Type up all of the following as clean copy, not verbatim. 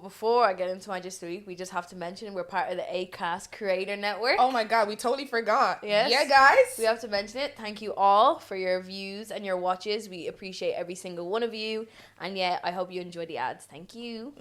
before I get into my Just the Week, we just have to mention we're part of the Acast Creator Network. Oh my God, we totally forgot. Yes. Yeah, guys. We have to mention it. Thank you all for your views and your watches. We appreciate every single one of you. And yeah, I hope you enjoy the ads. Thank you.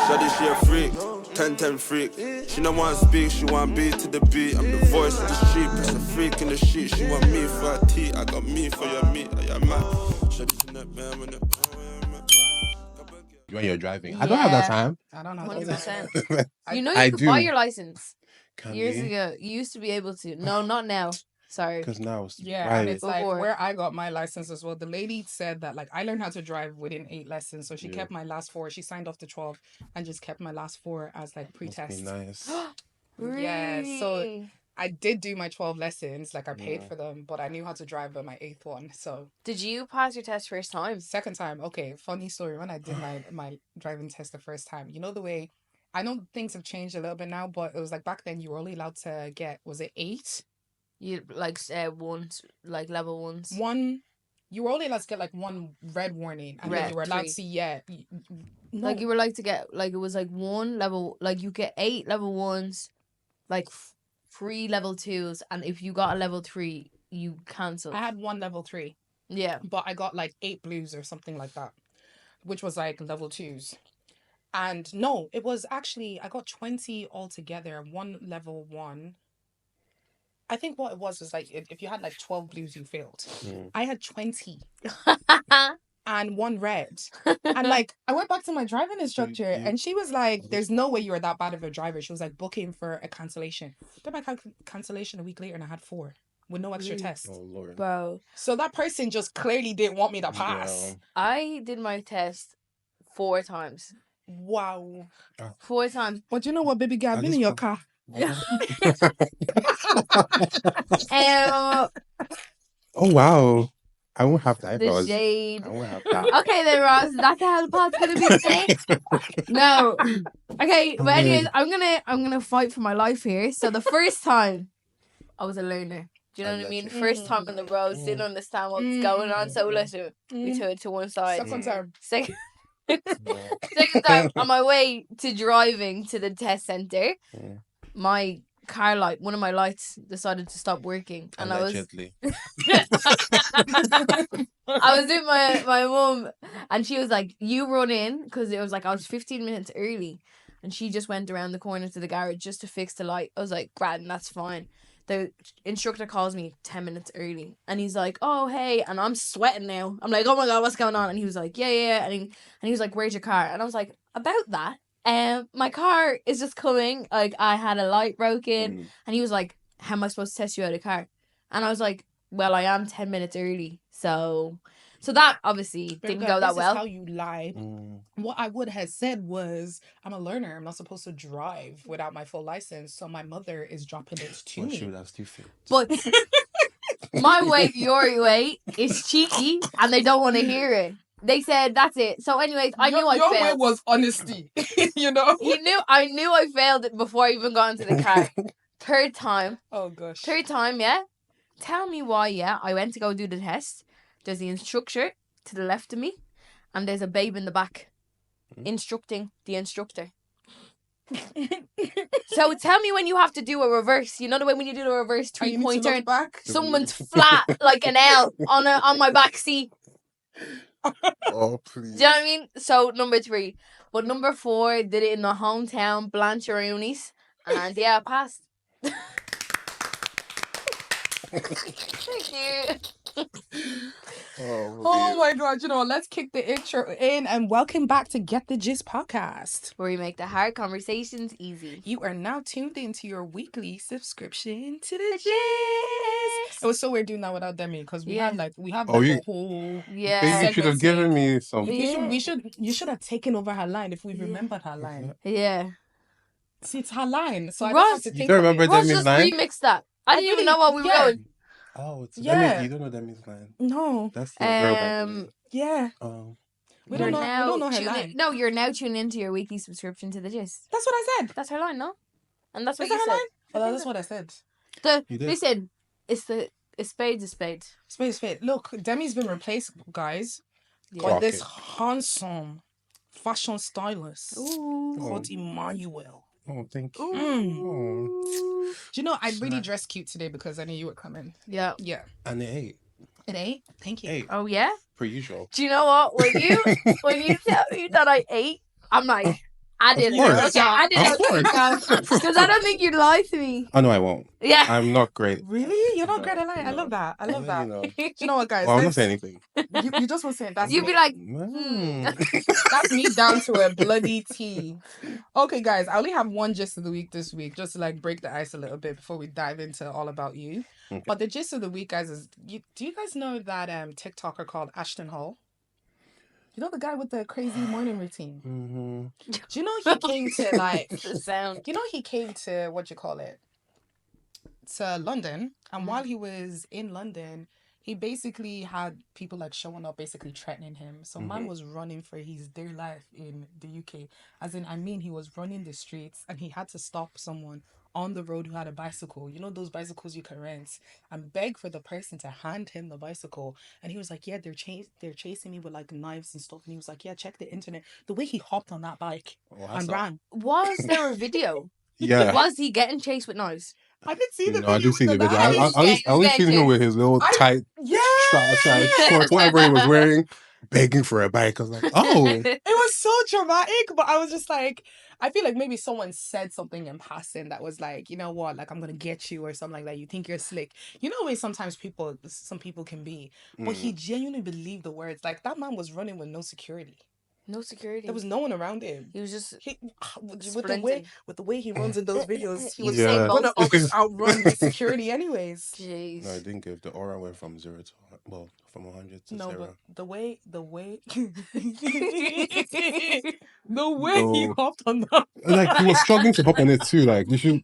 Shawty, she a freak, 10-10 freak. She don't want to speak, she want beat to the beat. I'm the voice of the street, plus a freak in the sheet. She want me for her tea, I got me for your meat. I am mad. Shawty, she not bad when when you're driving. I don't have that time. I don't know. 100%. You know I you could do. buy your license. Can Years you? ago. You used to be able to. No, not now. Sorry. Because now it's Yeah, and right. it's like Before. where I got my license as well. The lady said that like I learned how to drive within 8 lessons, so she kept my last 4. She signed off the 12 and just kept my last 4 as like pre-test. Must be nice. Really? Yeah, so I did do my 12 lessons, like I paid for them, but I knew how to drive by my 8th one. So Did you pass your test first time? second time, okay, funny story. When I did my driving test the first time, you know the way, I know things have changed a little bit now, but it was like back then you were only allowed to get, was it 8? You like ones, like level ones. You were only allowed to get like 1 red warning, and then you were allowed 3. to see, no. Like you were like to get like it was like 1 level, like you get 8 level 1s, like 3 level 2s, and if you got a level 3, you cancel. I had 1 level 3, Yeah. but I got like 8 blues or something like that, which was like level 2s. And no, it was actually, I got 20 altogether, 1 level 1. I think what it was like if you had like 12 blues, you failed. I had 20 and 1 red. And like I went back to my driving instructor and she was like, there's no way you were that bad of a driver. She was like, booking for a cancellation. Did my cancellation a week later and I had 4 with no extra test. Oh, Lord. Bro. So that person just clearly didn't want me to pass. Yeah. I did my test 4 times. Wow. 4 times. But you know what, baby girl, I've been in your car. Oh, wow. I won't have that. The shade. I won't have that. Okay then, Ross. That's how the pod's gonna be today. No. Okay, but anyways, I'm gonna fight for my life here. So the first time, I was a learner. Do you know what I mean? First time on the roads, didn't understand what's going on. So listen, we took it to one side. Second time. Second time, on my way to driving to the test center, my car light, one of my lights, decided to stop working, and Allegedly. I was with my mum, and she was like, "You run in," because it was like I was 15 minutes early, and she just went around the corner to the garage just to fix the light. I was like, "Grand, that's fine." The instructor calls me 10 minutes early, and he's like, "Oh hey," and I'm sweating now. I'm like, "Oh my god, what's going on?" And he was like, "Yeah," and he was like, "Where's your car?" And I was like, "About that. My car is just coming. Like I had a light broken," and he was like, "How am I supposed to test you out of car?" And I was like, "Well, I am 10 minutes early, so that obviously didn't go that well." This is how you lie. What I would have said was, I'm a learner. I'm not supposed to drive without my full license. So my mother is dropping it to me. She would have still failed. But my way, your way is cheeky, and they don't want to hear it. They said that's it. So, anyways, I knew I failed. Your way was honesty, you know. I knew I failed it before I even got into the car. Third time. Oh gosh. Third time, yeah. Tell me why, yeah. I went to go do the test. There's the instructor to the left of me, and there's a babe in the back instructing the instructor. So tell me when you have to do a reverse. You know the way when you do the reverse 3-point turn, someone's flat like an L on my back seat. Oh please. Do you know what I mean? So number 3, but number 4 did it in the hometown Blancheroonies, and yeah, I passed. Thank you. Oh my god, you know what? Let's kick the intro in and welcome back to Get the Gist podcast, where we make the hard conversations easy. You are now tuned into your weekly subscription to the Gist. It was so weird doing that without Demi because we have a whole yeah. You should have given me some. You should have taken over her line if we remembered her line. Yeah. See, it's her line, so Ross, I don't have to you don't remember Demi's line? Remix that. I didn't even know what we were going. Oh, it's Demi. You don't know Demi's line. No. That's your girl. Yeah. We don't know her line. No, you're now tuning into your weekly subscription to the Gist. That's what I said. That's her line, no? And that's what you said. line? Oh, that's what I said. Listen, It's spades, a spade. Spade. Look, Demi's been replaced, guys, by Clock this it. handsome fashion stylist Ooh. called Emmanuel. Oh, thank you. Ooh. Do you know I really dressed cute today because I knew you were coming. Yeah. Yeah. And it ate. It ate. Thank you. Ate. Oh yeah. Per usual. Do you know what? When you tell me that I ate, I'm like, I didn't. course. Okay, I didn't. Of course. Because I don't think you'd lie to me. Oh, no, I won't. Yeah. I'm not great. Really? You're not great at lying. I No. love that. I love that. You know. Do you know what, guys? Well, I'm not Let's- saying anything. You just want to say it. That's You'd me. be like, That's me down to a bloody T. Okay, guys, I only have one gist of the week this week, just to like break the ice a little bit before we dive into all about you. Okay. But the gist of the week, guys, is do you guys know that TikToker called Ashton Hall? You know the guy with the crazy morning routine? Mm-hmm. Do you know he came to like the sound. you know he came to what you call it? To London, and while he was in London, he basically had people like showing up, basically threatening him. So man was running for his dear life in the UK. As in, I mean, he was running the streets, and he had to stop someone on the road who had a bicycle. You know those bicycles you can rent, and beg for the person to hand him the bicycle. And he was like, "Yeah, they're chasing me with like knives and stuff." And he was like, "Yeah, check the internet." The way he hopped on that bike and ran. Was there a video? Yeah. Was he getting chased with knives? I did see the No, video. I do see the with video. knives. I only seen him with his little tight Yeah. shorts, whatever he was wearing, begging for a bike. I was like, oh. It was so dramatic, but I was just like, I feel like maybe someone said something in passing that was like, you know what, like I'm gonna get you or something like that. You think you're slick. You know way sometimes some people can be, but he genuinely believed the words. Like that man was running with no security. No security. There was no one around him. He was just With the way he runs in those videos, he was Yeah. gonna always outrun the security anyways. Jeez. No, I didn't give. The aura went from 0 to, from 100 to 0. But the way the way he hopped on that. Like, he was struggling to hop on it too. Like, you should.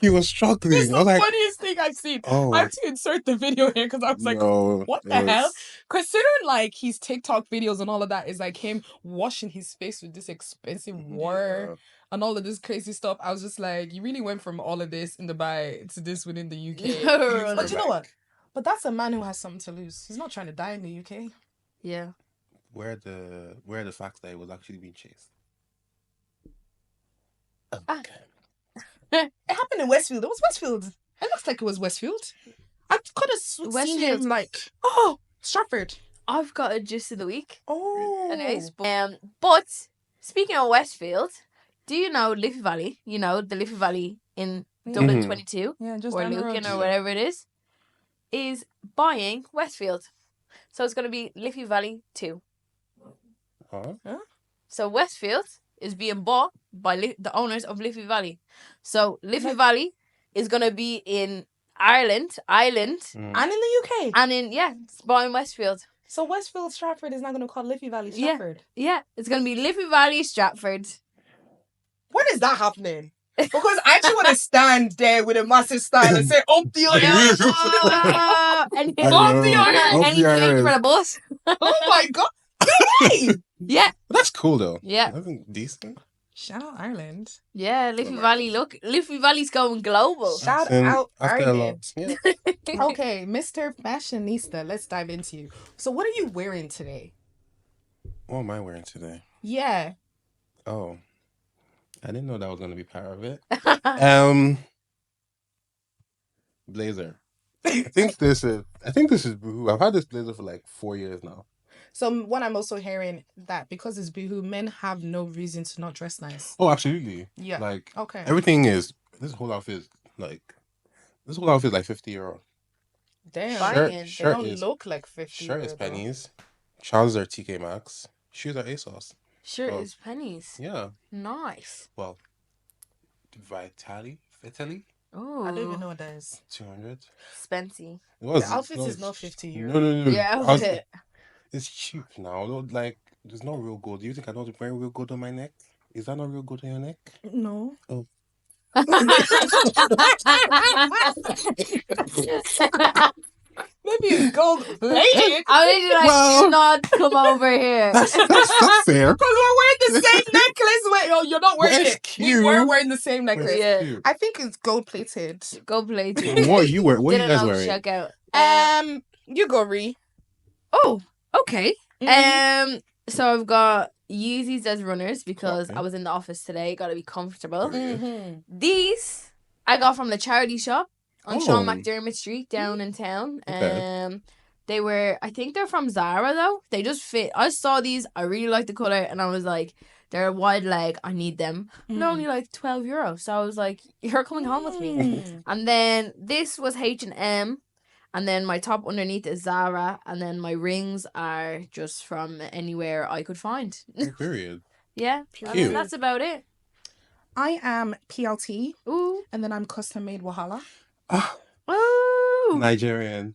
He was struggling. It's I was the like, funniest thing I've seen. oh. I have to insert the video here because I was like, no, what it the hell? was- Considering like his TikTok videos and all of that is like him washing his face with this expensive water and all of this crazy stuff, I was just like, you really went from all of this in Dubai to this within the UK. But you know what? But that's a man who has something to lose. He's not trying to die in the UK. Yeah. Where are the facts that he was actually being chased? It happened in Westfield. It was Westfield. It looks like it was Westfield. I could have seen Westfield. him like, oh, Stratford. I've got a gist of the week. Oh. But speaking of Westfield, do you know Liffey Valley? You know the Liffey Valley in Dublin 22 Yeah, just or down the road. Lucan or whatever it is buying Westfield. So it's going to be Liffey Valley 2. Huh? So Westfield is being bought by the owners of Liffey Valley. So Liffey Valley is going to be in Ireland, And in the UK. and it's buying Westfield. So Westfield Stratford is not going to call Liffey Valley Stratford. Yeah, it's going to be Liffey Valley, Stratford. When is that happening? Because I actually want to stand there with a massive style and say, up the iron. And I know. Up any the change iron. for the bus. Oh my God. No way. Yeah, That's cool though. yeah, That's decent. Shout out Ireland. yeah. Liffey Valley, look, Liffey Valley's going global. Shout And out after a Ireland. lot. Yeah. Okay, Mr. Fashionista, let's dive into you. So what are you wearing today? What am I wearing today? Yeah. Oh, I didn't know that was gonna be part of it. Blazer. I think this is Boohoo. I've had this blazer for like 4 years now. So what I'm also hearing that because it's Boohoo, men have no reason to not dress nice. Oh, absolutely. Yeah. Like Okay. everything is this whole outfit is like €50. Damn. Banging. They Shirt don't is look like 50. shirt is though. pennies. Trousers are TK Maxx. Shoes are ASOS. Shirt Oh. is pennies. Yeah. Nice. Well, Vitali. Oh, I don't even know what that is. 200. Spency. It was, The outfit no, is not 50 euro. No. Yeah, I was- outfit. It's cheap now. Like, there's no real gold. Do you think I don't wear real gold on my neck? Is that not real gold on your neck? No. Oh. No, Maybe it's gold plated. I was like, Well- do not come over here. That's fair. Because we're wearing the same necklace. Wait, oh, you're not wearing Well, it. it's We were cute. wearing the same necklace. Yeah. Cute. I think it's gold plated. Go play too. What are you wearing? What are you Didn't guys know, wearing? check out. You go, Ree. Oh, okay. Mhm. So I've got Yeezys as runners because Okay. I was in the office today. Got to be comfortable. Mhm. These I got from the charity shop on Sean Oh. McDermott Street down in town. Okay. They were, I think they're from Zara though. They just fit. I saw these. I really like the color, and I was like, they're a wide leg. I need them. They're only like €12, so I was like, you're coming home with me. Mm. And then this was H&M. And then my top underneath is Zara. And then my rings are just from anywhere I could find. Period. Yeah. Cute. That's about it. I am PLT, Ooh. and then I'm custom made Wahala. Ah, Ooh. Nigerian.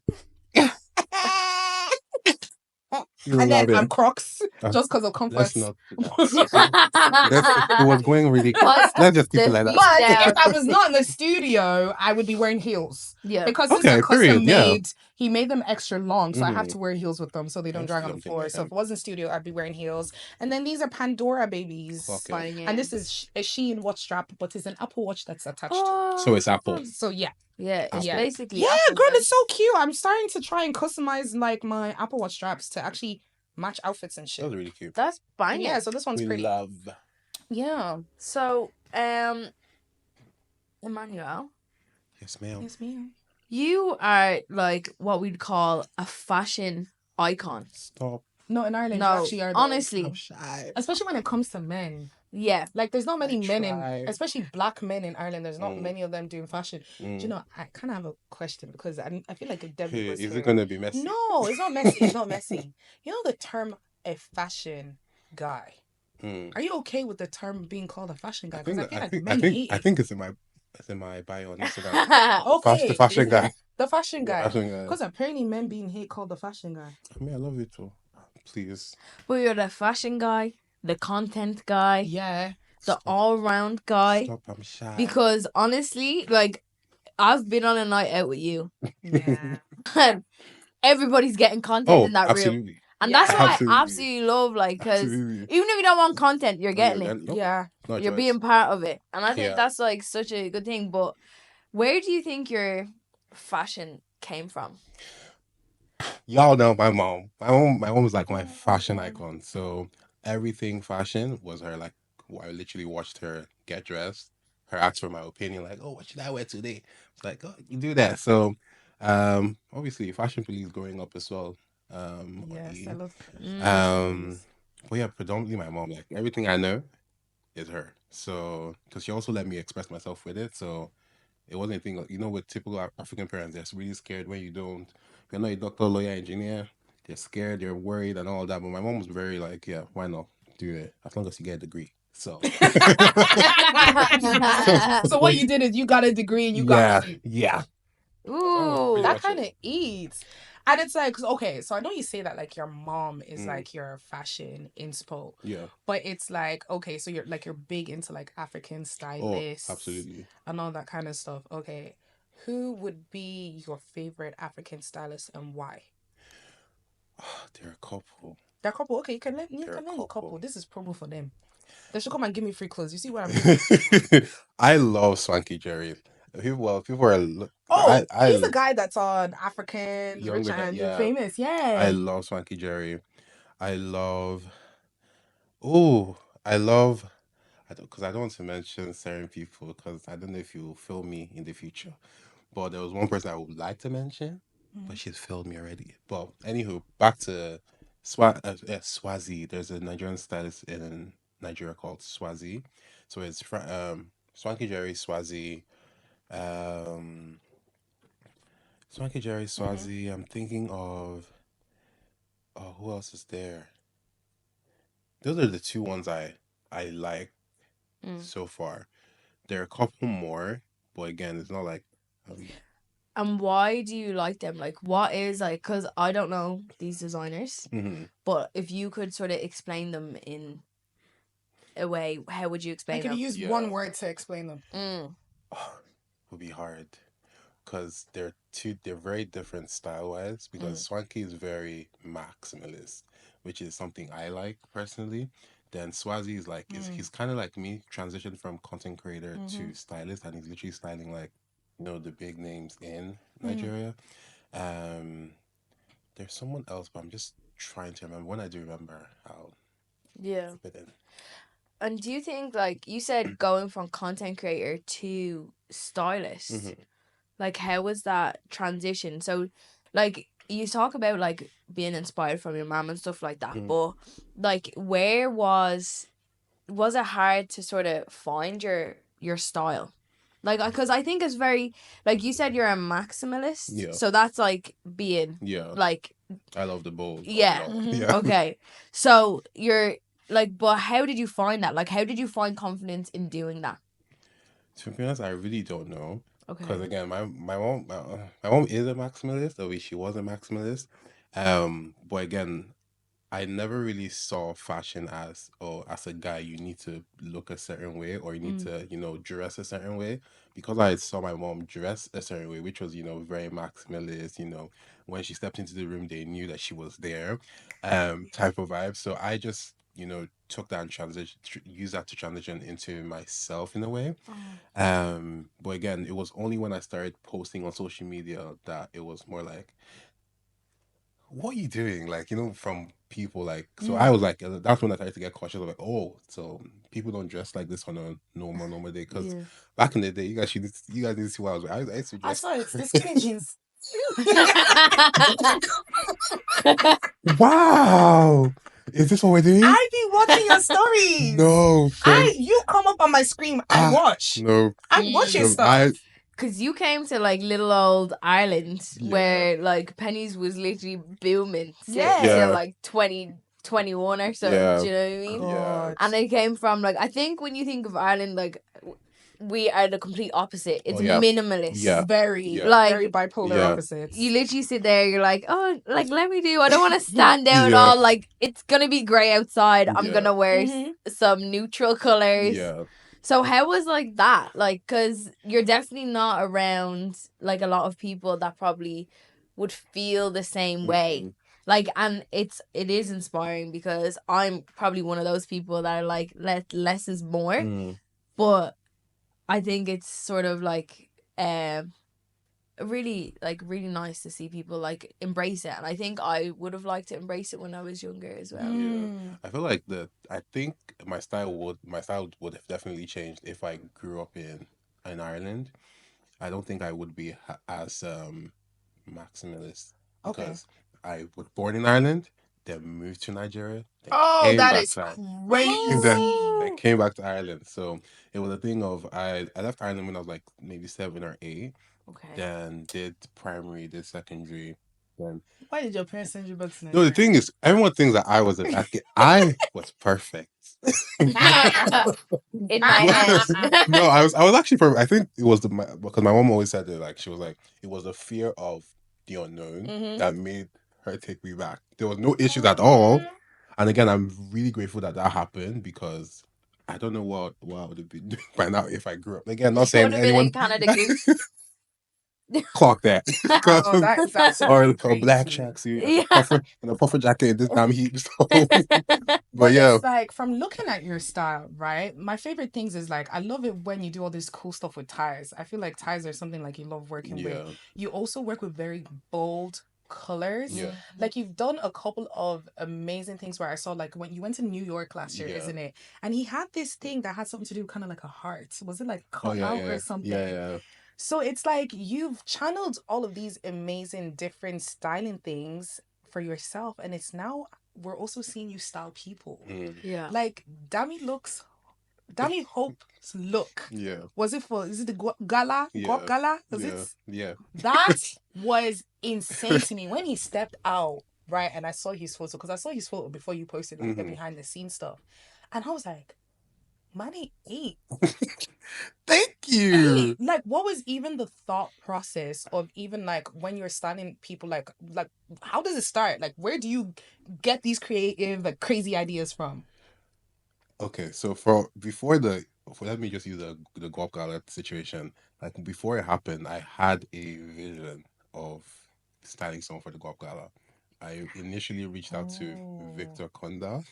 You And love then I'm it. Crocs, Uh, just because of comfort. Let's not. It was going really. But Let's just keep the it like that. But down. if I was not in the studio, I would be wearing heels. Yeah. Because since Okay, they're custom period, yeah. made, he made them extra long, so I have Mhm. to wear heels with them so they don't That's drag on the something, floor. yeah. So if it wasn't studio, I'd be wearing heels. And then these are Pandora babies. Okay. Fine, yeah. And this is a Shein watch strap, but it's an Apple Watch that's attached. Oh, So it's Apple. So yeah. Yeah, it's Yeah. basically. Yeah, Apple, girl, right? it's so cute. I'm starting to try and customize like my Apple Watch straps to actually match outfits and That shit. was really cute. That's banging. Yeah, so this one's We pretty. love. Yeah. So, Emmanuel, Yes, ma'am. Yes, ma'am. you are like what we'd call a fashion icon. Stop. No, in Ireland, you No, actually are. though. honestly, I'm shy. Especially when it comes to men. yeah. Like, there's not many men try. especially black men in Ireland. There's not Mm. many of them doing fashion. Do you know? I kind of have a question because I feel like Debbie Hey, was is here. it gonna be messy? No, it's not messy. It's not messy. You know the term a fashion guy. Mm. Are you okay with the term being called a fashion guy? I Because think I feel I like think men hate I it. think it's in my bio on Instagram. Okay, The fashion guy. The fashion The guy. fashion guy. Because apparently men being hate called the fashion guy. I mean, I love you too. Please. But you're the fashion guy, the content guy, Yeah. the Stop. all-round guy. Stop. I'm shy. Because honestly, like, I've been on a night out with you, Yeah. and everybody's getting content in that room. absolutely. And Yeah. that's what Absolutely. I absolutely love, like, because Absolutely. even if you don't want content, you're getting it. Nope, Yeah. not a You're choice. being part of it. And I think Yeah. that's, like, such a good thing. But where do you think your fashion came from? Y'all know my mom. My mom was like my fashion icon. So everything fashion was her. Like, I literally watched her get dressed. Her ask for my opinion, like, oh, what should I wear today? It's like, oh, you do that. So, obviously, fashion police growing up as well. Yes, I love But yeah, predominantly my mom. Like, everything I know is her. So, because she also let me express myself with it. So it wasn't anything, like, you know, with typical African parents, they're really scared when if you're not a doctor, lawyer, engineer, they're scared, they're worried and all that. But my mom was very like, yeah, why not do it? As long as you get a degree. So, So what you did is you got a degree and you got yeah. Ooh. pretty that much kind of eats. And it's like, 'cause, okay, so I know you say that like your mom is like your fashion inspo, Yeah. but it's like, okay, so you're big into like African Oh, stylists absolutely. and all that kind of stuff. Okay, who would be your favorite African stylist and why? They're a couple. They're a couple. Okay, you can name They're a a couple. couple. This is promo for them. They should come and give me free clothes. You see what I'm doing? I love Swanky Jerry. People are. Oh, I he's the guy that's on African, Younger Rich guy, and yeah. Famous. Yeah. I love Swanky Jerry. I love. Oh, I love. Because I don't want to mention certain people because I don't know if you'll film me in the future. But there was one person I would like to mention, but she's filmed me already. But anywho, back to Swazi. There's a Nigerian stylist in Nigeria called Swazi. So it's Swanky Jerry, Swazi. Swanky Jerry, Swazi. I'm thinking of. Oh, who else is there? Those are the two ones I like so far. There are a couple more, but again, it's not like. And why do you like them? Like, what is, like, because I don't know these designers, but if you could sort of explain them in a way, how would you explain Like if them? you use Yeah. one word to explain them. Would be hard. because they're very different style wise. Because Swanky is very maximalist, which is something I like personally. Then Swazi is like he's kind of like me, transitioned from content creator to stylist, and he's literally styling like the big names in Nigeria. Um, there's someone else, but I'm just trying to remember. When I do remember, I'll Yeah. put it in. And do you think, like you said, going from content creator to stylist, like how was that transition? So, like you talk about like being inspired from your mom and stuff like that, but like where was it hard to sort of find your style? Like, because I think it's very, like you said, you're a maximalist. Yeah. So that's like being like, I love the bold. yeah. Yeah. Okay. So you're like, but how did you find that? Like, how did you find confidence in doing that? To be honest, I really don't know. Because Okay. again, my mom is a maximalist, or she was a maximalist. But again, I never really saw fashion as, oh, as a guy, you need to look a certain way or you need to, dress a certain way. Because I saw my mom dress a certain way, which was, very maximalist, when she stepped into the room, they knew that she was there, type of vibe. So I just, took that and used that to transition into myself in a way. But again, it was only when I started posting on social media that it was more like, what are you doing? Like, from people like, so I was like, that's when I started to get cautious of like, oh, so people don't dress like this on a normal day. Because back in the day, you guys need to see what I was wearing. I used to I dress. saw it's the skinny jeans. Wow. Is this what we're doing? I be watching your stories. No. You come up on my screen and watch. No. I watch your No, stuff. Because you came to like little old Ireland where like pennies was literally booming till like 2021 or so. Yeah. Do you know what I mean? Yeah. And it came from like, I think when you think of Ireland, like we are the complete opposite. It's minimalist. Yeah. Very, Like, very bipolar opposites. You literally sit there, you're like, oh, like let me do. I don't want to stand out at all. Like it's gonna be grey outside. I'm gonna wear some neutral colors. Yeah. So how was like that? Like, cause you're definitely not around like a lot of people that probably would feel the same way. Like, and it is inspiring because I'm probably one of those people that are like, less is more. But I think it's sort of like, really nice to see people like embrace it, and I think I would have liked to embrace it when I was younger as well. I feel like I think my style would have definitely changed if I grew up in Ireland. I don't think I would be as maximalist because I was born in Ireland, then moved to Nigeria. Oh, that is crazy. Then came back to Ireland. So it was a thing of I left Ireland when I was like maybe 7 or 8. Okay. Then did primary, did secondary. Then why did your parents send you back to Nigeria? No, the thing is, everyone thinks that I was a bad kid. I was perfect. In my head. No, I was actually perfect. I think it was because my mom always said that, like, she was like, it was the fear of the unknown that made her take me back. There was no issues at all. And again, I'm really grateful that happened because I don't know what I would have been doing by now if I grew up. Again, not saying anyone. Canada Goose. Clock that. That's or black tracksuit and a puffer jacket in this damn heat. So. But yeah, it's like from looking at your style, right? My favorite things is like I love it when you do all this cool stuff with ties. I feel like ties are something like you love working with. You also work with very bold colors. Like you've done a couple of amazing things where I saw like when you went to New York last year, isn't it? And he had this thing that had something to do kind of like a heart. Was it like cut out or something? Yeah. So it's like you've channeled all of these amazing different styling things for yourself, and it's now we're also seeing you style people. Like Dami Hope's look. Was it is it the gala? Guap gala? Was it? Yeah. That was insane to me when he stepped out, right? And I saw his photo because I saw his photo before you posted like the behind the scenes stuff, and I was like, man, he ate. Thank you. Like, what was even the thought process of even like when you're styling people? Like, how does it start? Like, where do you get these creative, like, crazy ideas from? Okay, so let me just use the Guap Gala situation. like before it happened, I had a vision of styling someone for the Guap Gala. I initially reached out to Oh, Victor Conda.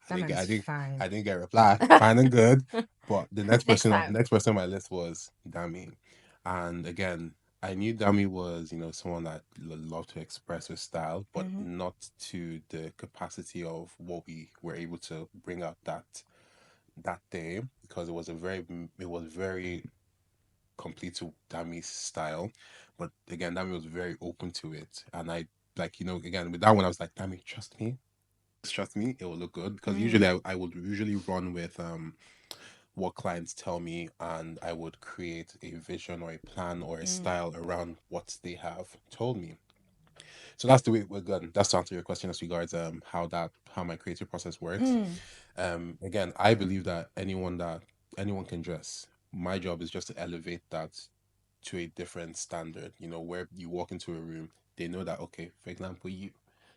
that man's I fine. didn't get a reply. Fine and good. But the Next time. next person on my list was Dami. And again, I knew Dami was, someone that loved to express her style, but not to the capacity of what we were able to bring out that day, because it was very complete to Dami's style. But again, Dami was very open to it. And I, like, again, with that one, I was like, Dami, trust me. Just trust me, it will look good. Because usually I would usually run with what clients tell me, and I would create a vision or a plan or a style around what they have told me. So that's the way we're good. That's to answer your question as regards how my creative process works. Again, I believe that anyone can dress. My job is just to elevate that to a different standard. Where you walk into a room, they know that, okay, for example, you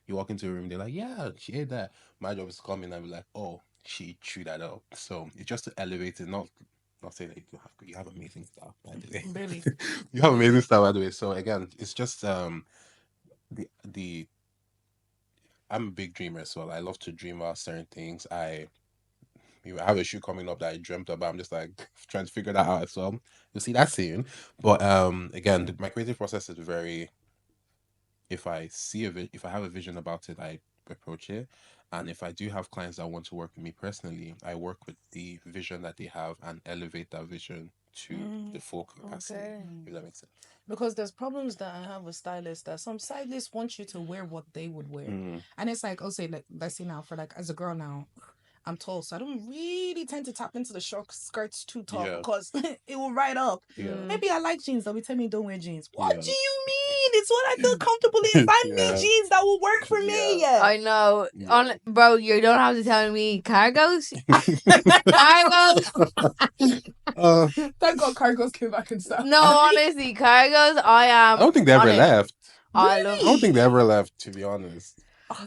walk into a room, they're like, yeah, she ate that. My job is to come in and be like, oh, she chewed that up. So it's just to elevate it, not say that you have amazing style, by the way. Really? You have amazing style, by the way. So again, it's just the I'm a big dreamer, so I love to dream about certain things. I have a shoe coming up that I dreamt about. I'm just like trying to figure that out as well. You'll see that soon. But again, my creative process is very. If I have a vision about it, I approach it, and if I do have clients that want to work with me personally, I work with the vision that they have and elevate that vision to the full capacity. Okay. If that makes sense. Because there's problems that I have with stylists, that some stylists want you to wear what they would wear. Mm. And it's like, say, like, let's say now, for like, as a girl now, I'm tall, so I don't really tend to tap into the short skirts too tall Yeah. because it will ride up. Yeah. Maybe I like jeans. They'll be telling me don't wear jeans. What Yeah. do you mean? It's what I feel comfortable in. Find me Yeah. jeans that will work for me. Yeah. I know. Yeah. Bro, you don't have to tell me cargos. Cargos. Thank God cargos came back and stuff. No, honestly, cargos. I don't think they ever left. I I love. don't think they ever left, to be honest.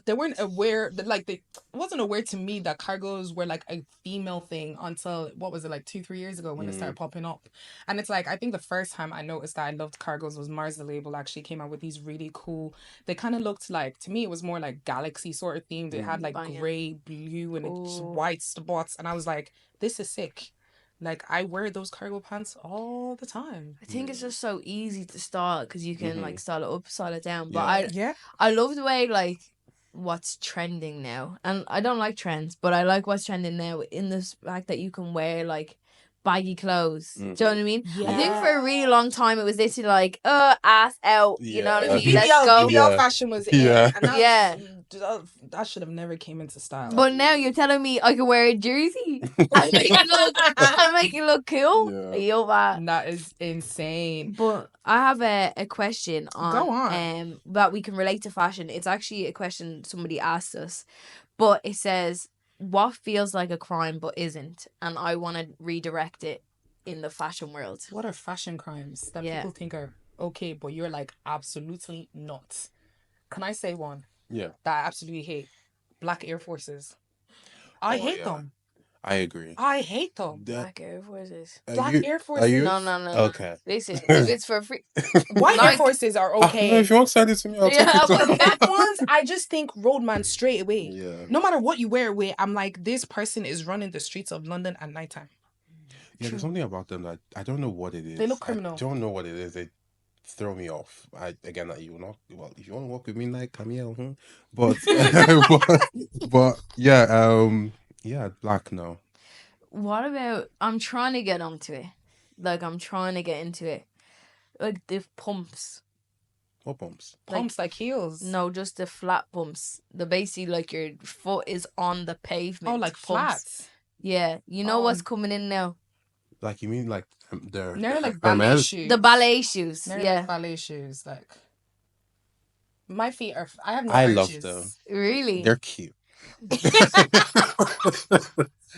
They weren't aware that, like, they wasn't aware to me that cargos were like a female thing until what was it, like 2-3 years ago when it started popping up. And it's like, I think the first time I noticed that I loved cargos was Mars the label actually came out with these really cool, they kind of looked like, to me it was more like galaxy sort of themed. They had like Banging. gray, blue, and Ooh. white spots, and I was like, this is sick. Like, I wear those cargo pants all the time. I think it's just so easy to style because you can like style it up, style it down. But Yeah. I love the way like what's trending now, and I don't like trends, but I like what's trending now in this fact that you can wear like baggy clothes. Do you know what I mean? I think for a really long time it was literally like ass out. You know what I mean? Yeah. Let's go. BBL fashion was Yeah. it. And that, Yeah. that should have never came into style. But now you're telling me I can wear a jersey and make it look cool. Yeah. I love that. That is insane. But I have a question on, Go on. that we can relate to fashion. It's actually a question somebody asked us, but it says, what feels like a crime but isn't? And I want to redirect it in the fashion world. What are fashion crimes that Yeah. people think are okay, but you're like, absolutely not? Can I say one Yeah. that I absolutely hate? Black Air Forces. I hate yeah. them. I agree. I hate them. Black Air Forces. Black Air Forces. No. Okay. Listen, if it's for free. White Air Like- Forces are No, okay. if you want to send it to me, I'll Yeah, take it. but Black ones, I just think roadman straight away. Yeah. No matter what you wear away, I'm like, this person is running the streets of London at nighttime. Yeah, there's something about them that I don't know what it is. They look criminal. I don't know what it is. They throw me off. You will not. Well, if you want to walk with me, like Camille, but but yeah, black no. What about, I'm trying to get onto it. Like, I'm trying to get into it. Like, the pumps. What bumps? Pumps like heels. No, just the flat pumps. The basically, like, your foot is on the pavement. Oh, like pumps. flats. Yeah. You know Oh. what's coming in now? Like you mean like they're They're like ballet Hermes? shoes. The ballet shoes. They're Yeah. like ballet shoes. Like, my feet are. I have no I arches. love them. Really? They're cute. Do you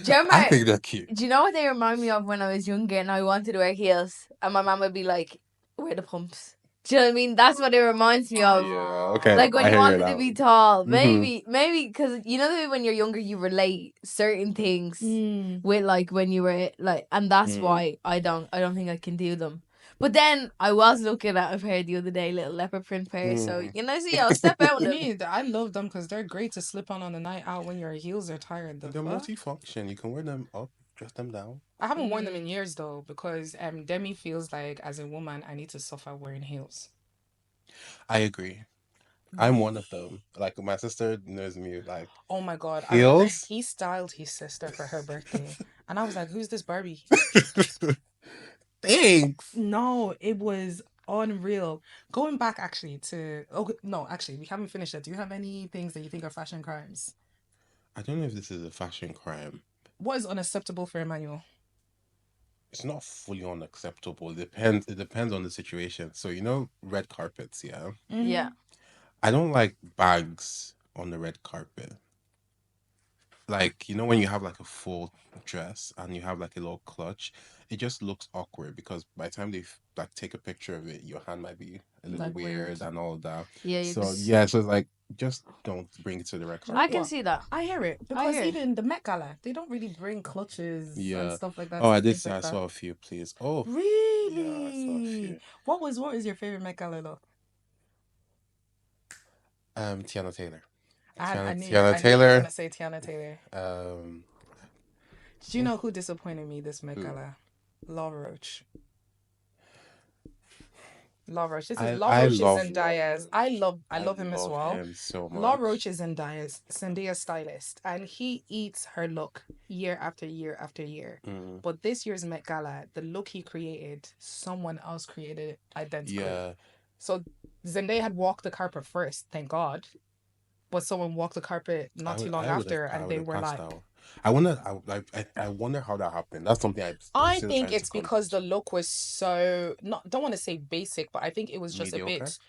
remember, I think they're cute. do you know what they remind me of when I was younger and I wanted to wear heels? And my mum would be like, wear the pumps. Do you know what I mean? That's what it reminds me of. Yeah, okay. Like when I you hear wanted that to be one. tall, Mhm. maybe because you know the way when you're younger you relate certain things Mm. with like when you were like, and that's Mm. why I don't think I can do them. But then I was looking at a pair the other day, little leopard print pair. So Mm. you know, see, I'll step out in them. Me, I love them because they're great to slip on a night out when your heels are tired. The They're fuck? multifunction. You can wear them up, dress them down. I haven't worn them in years though because Demi feels like as a woman I need to suffer wearing heels. I agree. I'm one of them. Like my sister knows me. Like Oh my god! I remember heels. he styled his sister for her birthday, and I was like, "Who's this Barbie?" Thanks. No, it was unreal. Going back actually to no, actually we haven't finished it. Do you have any things that you think are fashion crimes? I don't know if this is a fashion crime. What is unacceptable for Emmanuel? It's not fully unacceptable. It depends. It depends on the situation. So red carpets. Yeah, Yeah. I don't like bags on the red carpet. Like when you have like a full dress and you have like a little clutch, it just looks awkward because by the time they like take a picture of it, your hand might be a little Like weird. weird and all that. Yeah, So yeah, so it's like just don't bring it to the red I carpet. can What? see that. I hear it because hear it. even the Met Gala, they don't really bring clutches Yeah. and stuff like that. Oh, to I did things say like I that. saw a few, please. Oh, Really? yeah, I saw a few. What was your favorite Met Gala though? Tiana Taylor. I knew you Tiana were Taylor. gonna say Tiana Taylor. Do you know who disappointed me this Met Gala? Law Roach. Law Roach. This is Law I Roach love is Zendaya's. I love him as well. him so much. Law Roach is Zendaya's stylist, and he eats her look year after year after year. But this year's Met Gala, the look he created, someone else created it identically. Yeah. So Zendaya had walked the carpet first, thank God. But someone walked the carpet not too long after, and they were like, I wonder. I wonder how that happened. That's something I still think trying it's to because the look was so don't want to say basic, but I think it was just mediocre. a bit.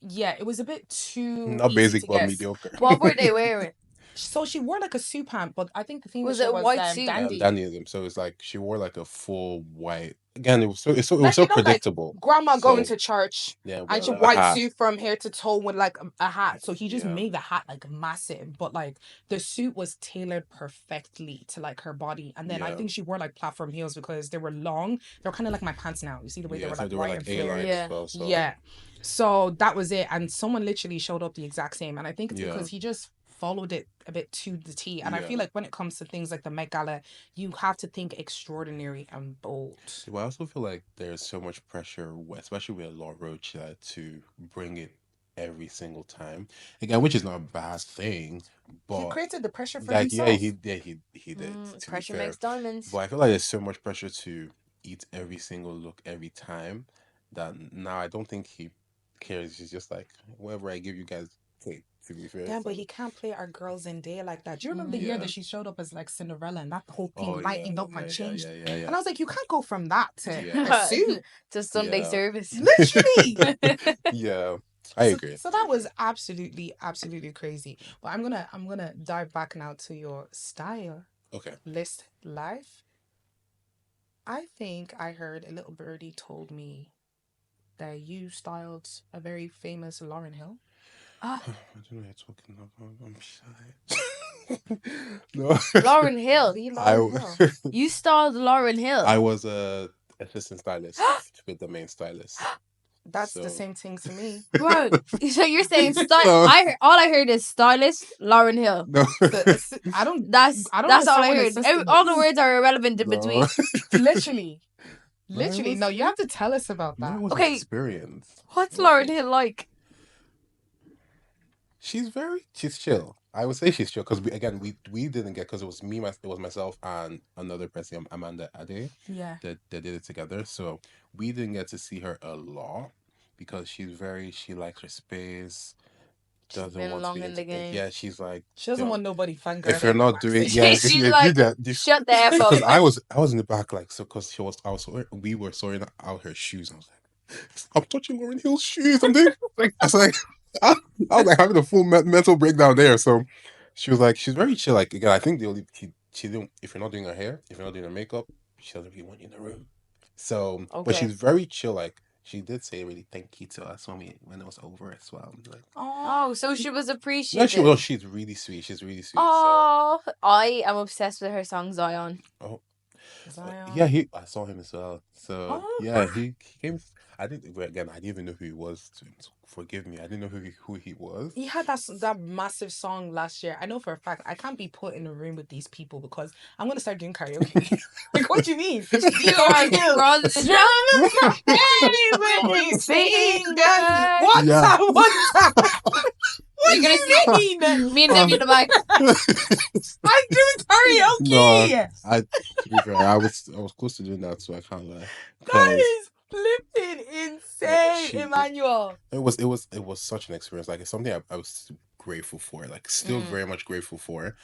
Yeah, it was a bit too Not easy basic, to but guess. mediocre. What were they wearing? So she wore like a suit pant, but I think the theme Was of the it show a was white suit? dandy. Dandyism. So it's like she wore like a full white. Again, it was so Like, so predictable. Like grandma going So, to church, yeah, and she with a white hat. suit from hair to toe with like a hat. So he just Yeah. made the hat like massive, but like the suit was tailored perfectly to like her body. And then I Yeah. think she wore like platform heels because they were long. They were kind of like my pants now. You see the way Yeah, they were so like they were white like and flared. A-line Yeah. as well. So. Yeah. So that was it. And someone literally showed up the exact same. And I think it's Yeah. because he just followed it a bit to the T. And I Yeah. feel like when it comes to things like the Met Gala, you have to think extraordinary and bold. Well, I also feel like there's so much pressure, especially with Law Roach, to bring it every single time. Again, which is not a bad thing, but He created the pressure for like himself. yeah, he did. To be Pressure fair. makes diamonds. But I feel like there's so much pressure to eat every single look every time that now I don't think he cares. He's just like, whatever I give you guys, take, to be fair. Yeah, So- but he can't play our girls in day like that. Do you remember the year Yeah. that she showed up as like Cinderella and that whole thing Oh, lightened yeah, up and yeah, changed? yeah, yeah, yeah. And I was like, you can't go from that to Yeah. a suit. To Sunday Yeah. service. Literally. Yeah, I agree. So that was absolutely crazy. But I'm gonna dive back now to your style Okay. list live. I think I heard a little birdie told me that you styled a very famous Lauryn Hill. I don't know what you're talking about. I'm shy. No. Lauryn Hill. The Lauryn Hill. You styled Lauryn Hill. I was a assistant stylist with the main stylist. That's So- the same thing to me. Bro, so you're saying So- all I heard is stylist Lauryn Hill. No. I don't That's I don't all know I someone heard. assistant. All the words are irrelevant in No. between. literally. Where Literally. was No, you have to tell us about Mine that. was Okay. experience. What's Lauryn Hill like? She's chill. I would say she's chill because we didn't get because it was it was myself and another person, Amanda Ade, Yeah. that did it together. So we didn't get to see her a lot because she likes her space. Doesn't been want long to be in the game. Yeah, she's like She doesn't yo, want nobody fangirling. if you're not doing She's yeah, like, do that. Shut the F Because up. I was in the back like so because we were sorting out her shoes. I was like, I'm touching Lauryn Hill's shoes. I'm doing like I was like I was like having a full mental breakdown there. So she was like, she's very chill. Like again, I think the only she didn't if you're not doing her hair, if you're not doing her makeup, she doesn't really want you in the room. So but Okay. she's very chill. Like she did say really thank you to us when it was over as well. Like, Oh, so she was no, appreciative. she's really sweet. She's really sweet. Oh, I am obsessed with her song Zion. So, Zion. yeah, I saw him as well. So Oh. yeah, he came. I didn't again. I didn't even know who he was. Forgive me. I didn't know who he was. He had that massive song last year. I know for a fact I can't be put in a room with these people because I'm gonna start doing karaoke. Like, what do you mean? You are What's Yeah. that? What's that? What You're do gonna you mean? Me and Debbie in the back. I'm doing karaoke. No, to be fair, I was close to doing that, so I can't lie. That 'Cause is flipping insane, she- Emmanuel. it was such an experience. Like, it's something I was grateful for. Like, still very much grateful for.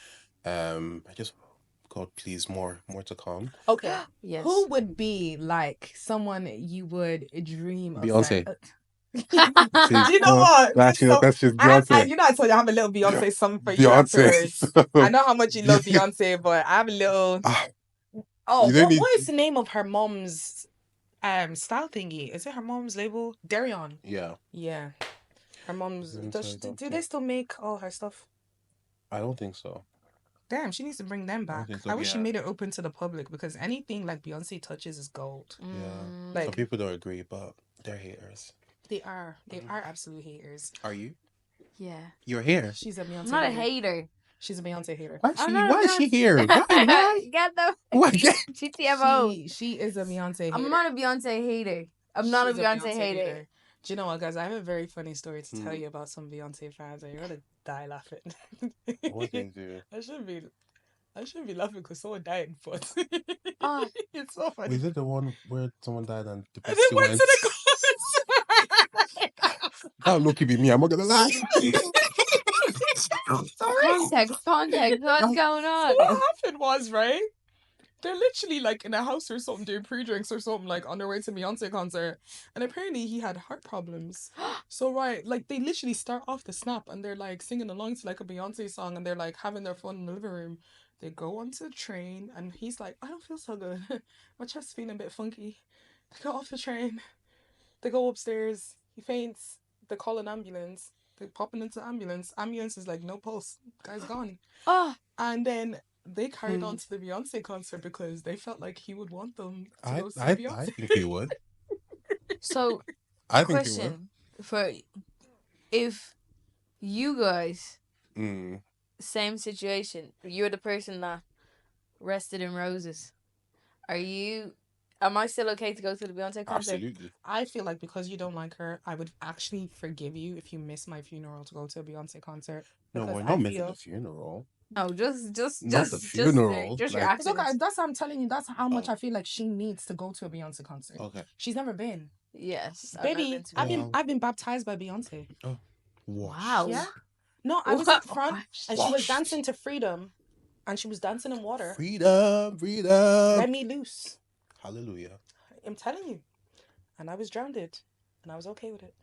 I just, God, please, more to come. Okay. Yes. Who would be like someone you would dream of? Beyonce. Do you know what? That's So, just I Beyonce. told you I have a little Beyonce song for you Beyonce. afterwards. I know how much you love Beyonce, but I have a little. Ah, Oh, you don't need- what is the name of her mom's style thingy? Is it her mom's label? Darion. Yeah, Yeah. Her mom's. Beyonce, Do they still make all her stuff? I don't think so. Damn, she needs to bring them back. think so, I wish she yeah. made it open to the public because anything like Beyonce touches is gold. Yeah, Like- some people don't agree, but they're haters. They are absolute haters. Are you? Yeah. You're here. She's a Beyonce. I'm not a hater. hater. She's a Beyonce hater. Why I'm not a is she Beyonce- here? Why? Get the Why? GTFO. She is a Beyonce hater. I'm not a Beyonce hater. I'm not She's a Beyonce hater. Do you know what, guys? I have a very funny story to tell you about some Beyonce fans, and you're gonna die laughing. What did you do? I shouldn't be laughing because someone died, but Oh. it's so funny. Was it the one where someone died and the And person then went went? to the comments. That look be me. I'm not gonna lie. Context. What's going on? What happened was, right? They're literally like in a house or something doing pre-drinks or something, like on their way to Beyonce concert, and apparently he had heart problems. So right, like they literally start off the snap and they're like singing along to like a Beyonce song and they're like having their fun in the living room. They go onto the train and he's like, I don't feel so good. My chest's feeling a bit funky. They go off the train. They go upstairs. He faints. They call an ambulance. They pop into the ambulance. Ambulance is like, no pulse. Guy's gone. Oh, And then they carried on to the Beyonce concert because they felt like he would want them to go see I Beyonce. think he would. so I think he would. question for if you guys same situation, you're the person that rested in roses. Am I still okay to go to the Beyonce concert? Absolutely. I feel like because you don't like her, I would actually forgive you if you miss my funeral to go to a Beyonce concert. No, Because we're I not missing feel- the funeral. No, just Not the funeral, Just your like- It's okay. actions. That's what I'm telling you. That's how much I feel like she needs to go to a Beyonce concert. Okay. She's never been. Yes, Baby, I've I've been baptized by Beyonce. Wow. Yeah. No, I was up front and she was dancing to Freedom, and she was dancing in water. Freedom. Let me loose. Hallelujah. I'm telling you. And I was drowned, and I was okay with it.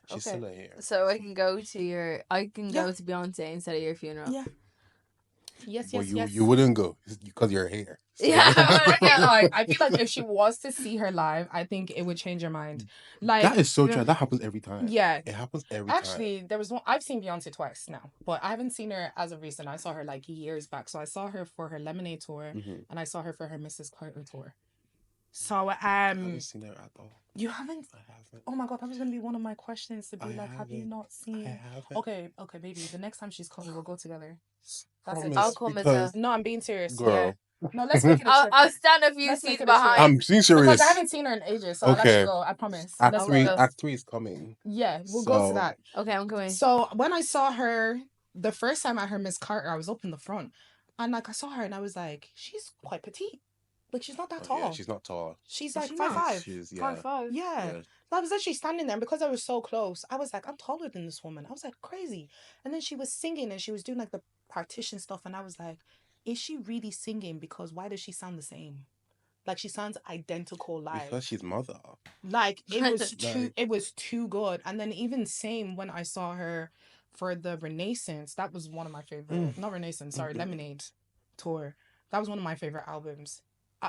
She's Okay. still here. So I can go to Beyonce instead of your funeral. Yeah. Yes, But yes. you wouldn't go because you're a hater. So- Yeah. I feel like if she was to see her live, I think it would change her mind. Like That is so true. That happens every time. Yeah. It happens every time. Actually, there was one. I've seen Beyonce twice now, but I haven't seen her as of recent. I saw her like years back. So I saw her for her Lemonade tour, and I saw her for her Mrs. Carter tour. So I haven't seen her at all. you haven't. I haven't. Oh my god, that was gonna be one of my questions to be I like, have you haven't. not seen? I haven't. Okay, baby. The next time she's coming, we'll go together. That's it. Promise, I'll come as because- No, I'm being serious. Girl. Yeah. No, let's make it a trip. I'll stand a few Let's make seats it a trip. behind. I'm being serious. Because I haven't seen her in ages, so I'll let Okay. you go. I promise. Act Let's three. go. Act 3 is coming. Yeah, we'll go to So- that. Okay, I'm coming. So when I saw her, the first time I heard Miss Carter, I was up in the front, and like I saw her, and I was like, she's quite petite. Like she's not that tall. Yeah, she's not tall. She's Is like she 5'5". not? She's High five. Yeah. Yeah. I was actually standing there, and because I was so close, I was like, I'm taller than this woman. I was like, crazy. And then she was singing and she was doing like the partition stuff, and I was like, is she really singing? Because why does she sound the same? Like she sounds identical live. Because she's mother. Like it was too Like- it was too good. And then even same when I saw her for the Renaissance, that was one of my favorite not Renaissance, sorry, Lemonade tour. That was one of my favorite albums.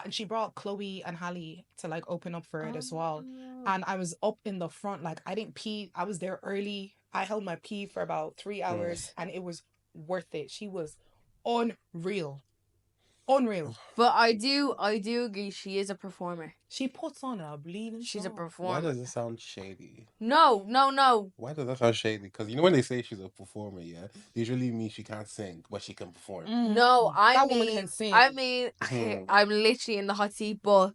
and she brought Chloe and Halle to like open up for it as well. And I was up in the front, like I didn't pee. I was there early. I held my pee for about 3 hours, and it was worth it. She was unreal. Unreal. But I do agree she is a performer. She puts on a bleeding She's a show. Why performer. does it sound shady? No. Why does that sound shady? Because you know when they say she's a performer, yeah, they usually mean she can't sing, but she can perform. No, That woman can sing. I mean, I'm literally in the hot seat, but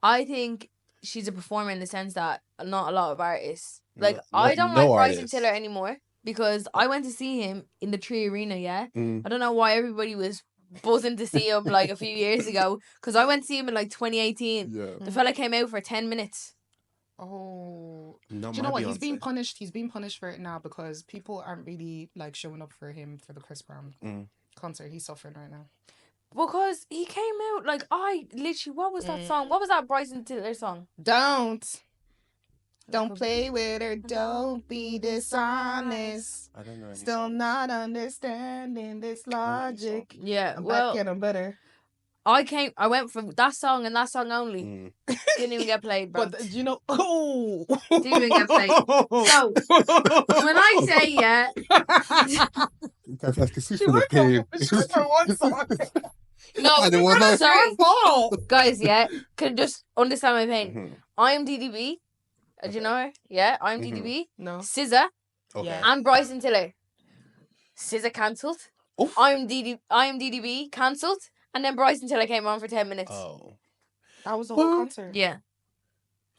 I think she's a performer in the sense that not a lot of artists. Like, I don't like Bryson Tiller anymore because I went to see him in the Tree Arena, yeah? I don't know why everybody was buzzing to see him like a few years ago because I went to see him in like 2018. Yeah. The fella came out for 10 minutes. Oh, No, do you know what? Beyonce. He's being punished. He's being punished for it now because people aren't really like showing up for him for the Chris Brown concert. He's suffering right now. Because he came out like, I literally, what was that song? What was that Bryson Tiller song? Don't play with her. Don't be dishonest. I don't know. Still not understanding this logic. Yeah, I'm well, back getting better. I went from that song and that song only. Didn't even get played, bro. But you know, oh, Didn't even get played. So when I say yeah, She went for one song. no, sorry, fault. guys. Yeah, can just understand my pain. I am DDB. Do you know her? Yeah, I am DDB. No. SZA Okay. and Bryson Tiller. SZA cancelled. I am DDB cancelled, and then Bryson Tiller came on for 10 minutes. Oh. That was the whole concert. Yeah,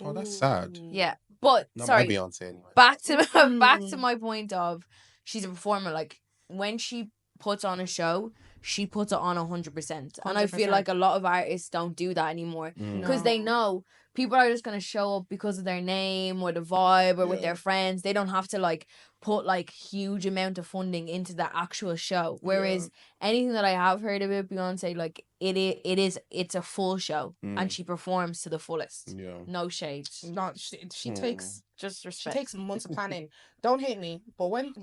Oh, that's sad. yeah. But Not sorry, my Beyonce anyway. back to my point of she's a performer. Like when she puts on a show, she puts it on 100%. And I feel 100%. like a lot of artists don't do that anymore because they know people are just gonna show up because of their name or the vibe or with their friends. They don't have to like put like huge amount of funding into the actual show. Whereas anything that I have heard about Beyonce, like it's a full show and she performs to the fullest. Yeah. No shades. No, she takes Just she respect. takes months of planning. Don't hate me, but when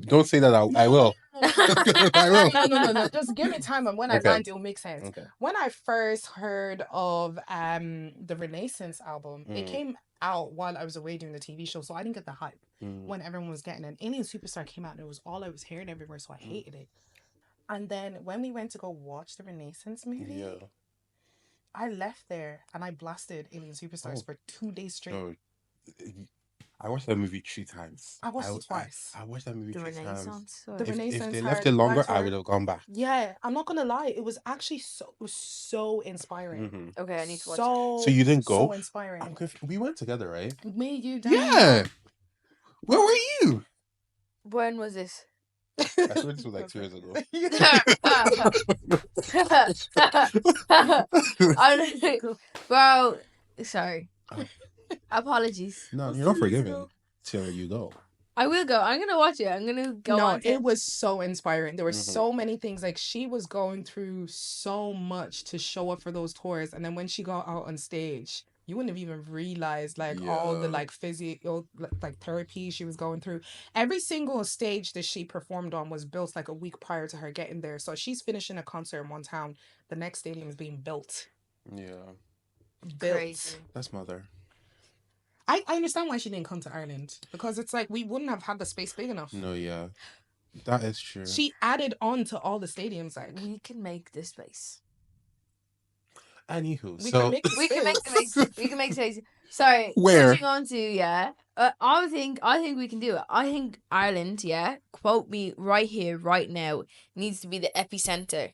Don't say that. I will. I will. no. Just give me time, and when I Okay. land, it'll make sense. Okay. When I first heard of the Renaissance album, it came out while I was away doing the TV show, so I didn't get the hype when everyone was getting it. Alien Superstar came out, and it was all I was hearing everywhere, so I hated it. And then when we went to go watch the Renaissance movie, I left there and I blasted Alien Superstars for 2 days straight. No, I watched that movie 3 times. I watched it twice. I watched that movie The 3 times. Renaissance. The If Renaissance they had left it longer, Black I Swan. would have gone back. Yeah, I'm not gonna lie. It was actually so inspiring. Okay, I need to watch. So you didn't go? So inspiring. I'm confused. We went together, right? Me, you, Dan. Yeah. Where were you? When was this? I swear this was like 2 years ago. Bro, sorry. Apologies. No, you're not forgiven till you go. I will go. I'm gonna watch it. I'm gonna go No, on. it was so inspiring. There were so many things. Like she was going through so much to show up for those tours, and then when she got out on stage, you wouldn't have even realized like all the like physio like therapy she was going through. Every single stage that she performed on was built like a week prior to her getting there. So she's finishing a concert in one town. The next stadium is being built. Yeah. Built. Crazy. That's mother. I understand why she didn't come to Ireland because it's like we wouldn't have had the space big enough. No, yeah. That is true. She added on to all the stadiums. Like We can make this space. Anywho, we so can make the We can make space. the space. We can make space. Sorry. Where? Switching on to I think we can do it. I think Ireland, quote me right here, right now, needs to be the epicenter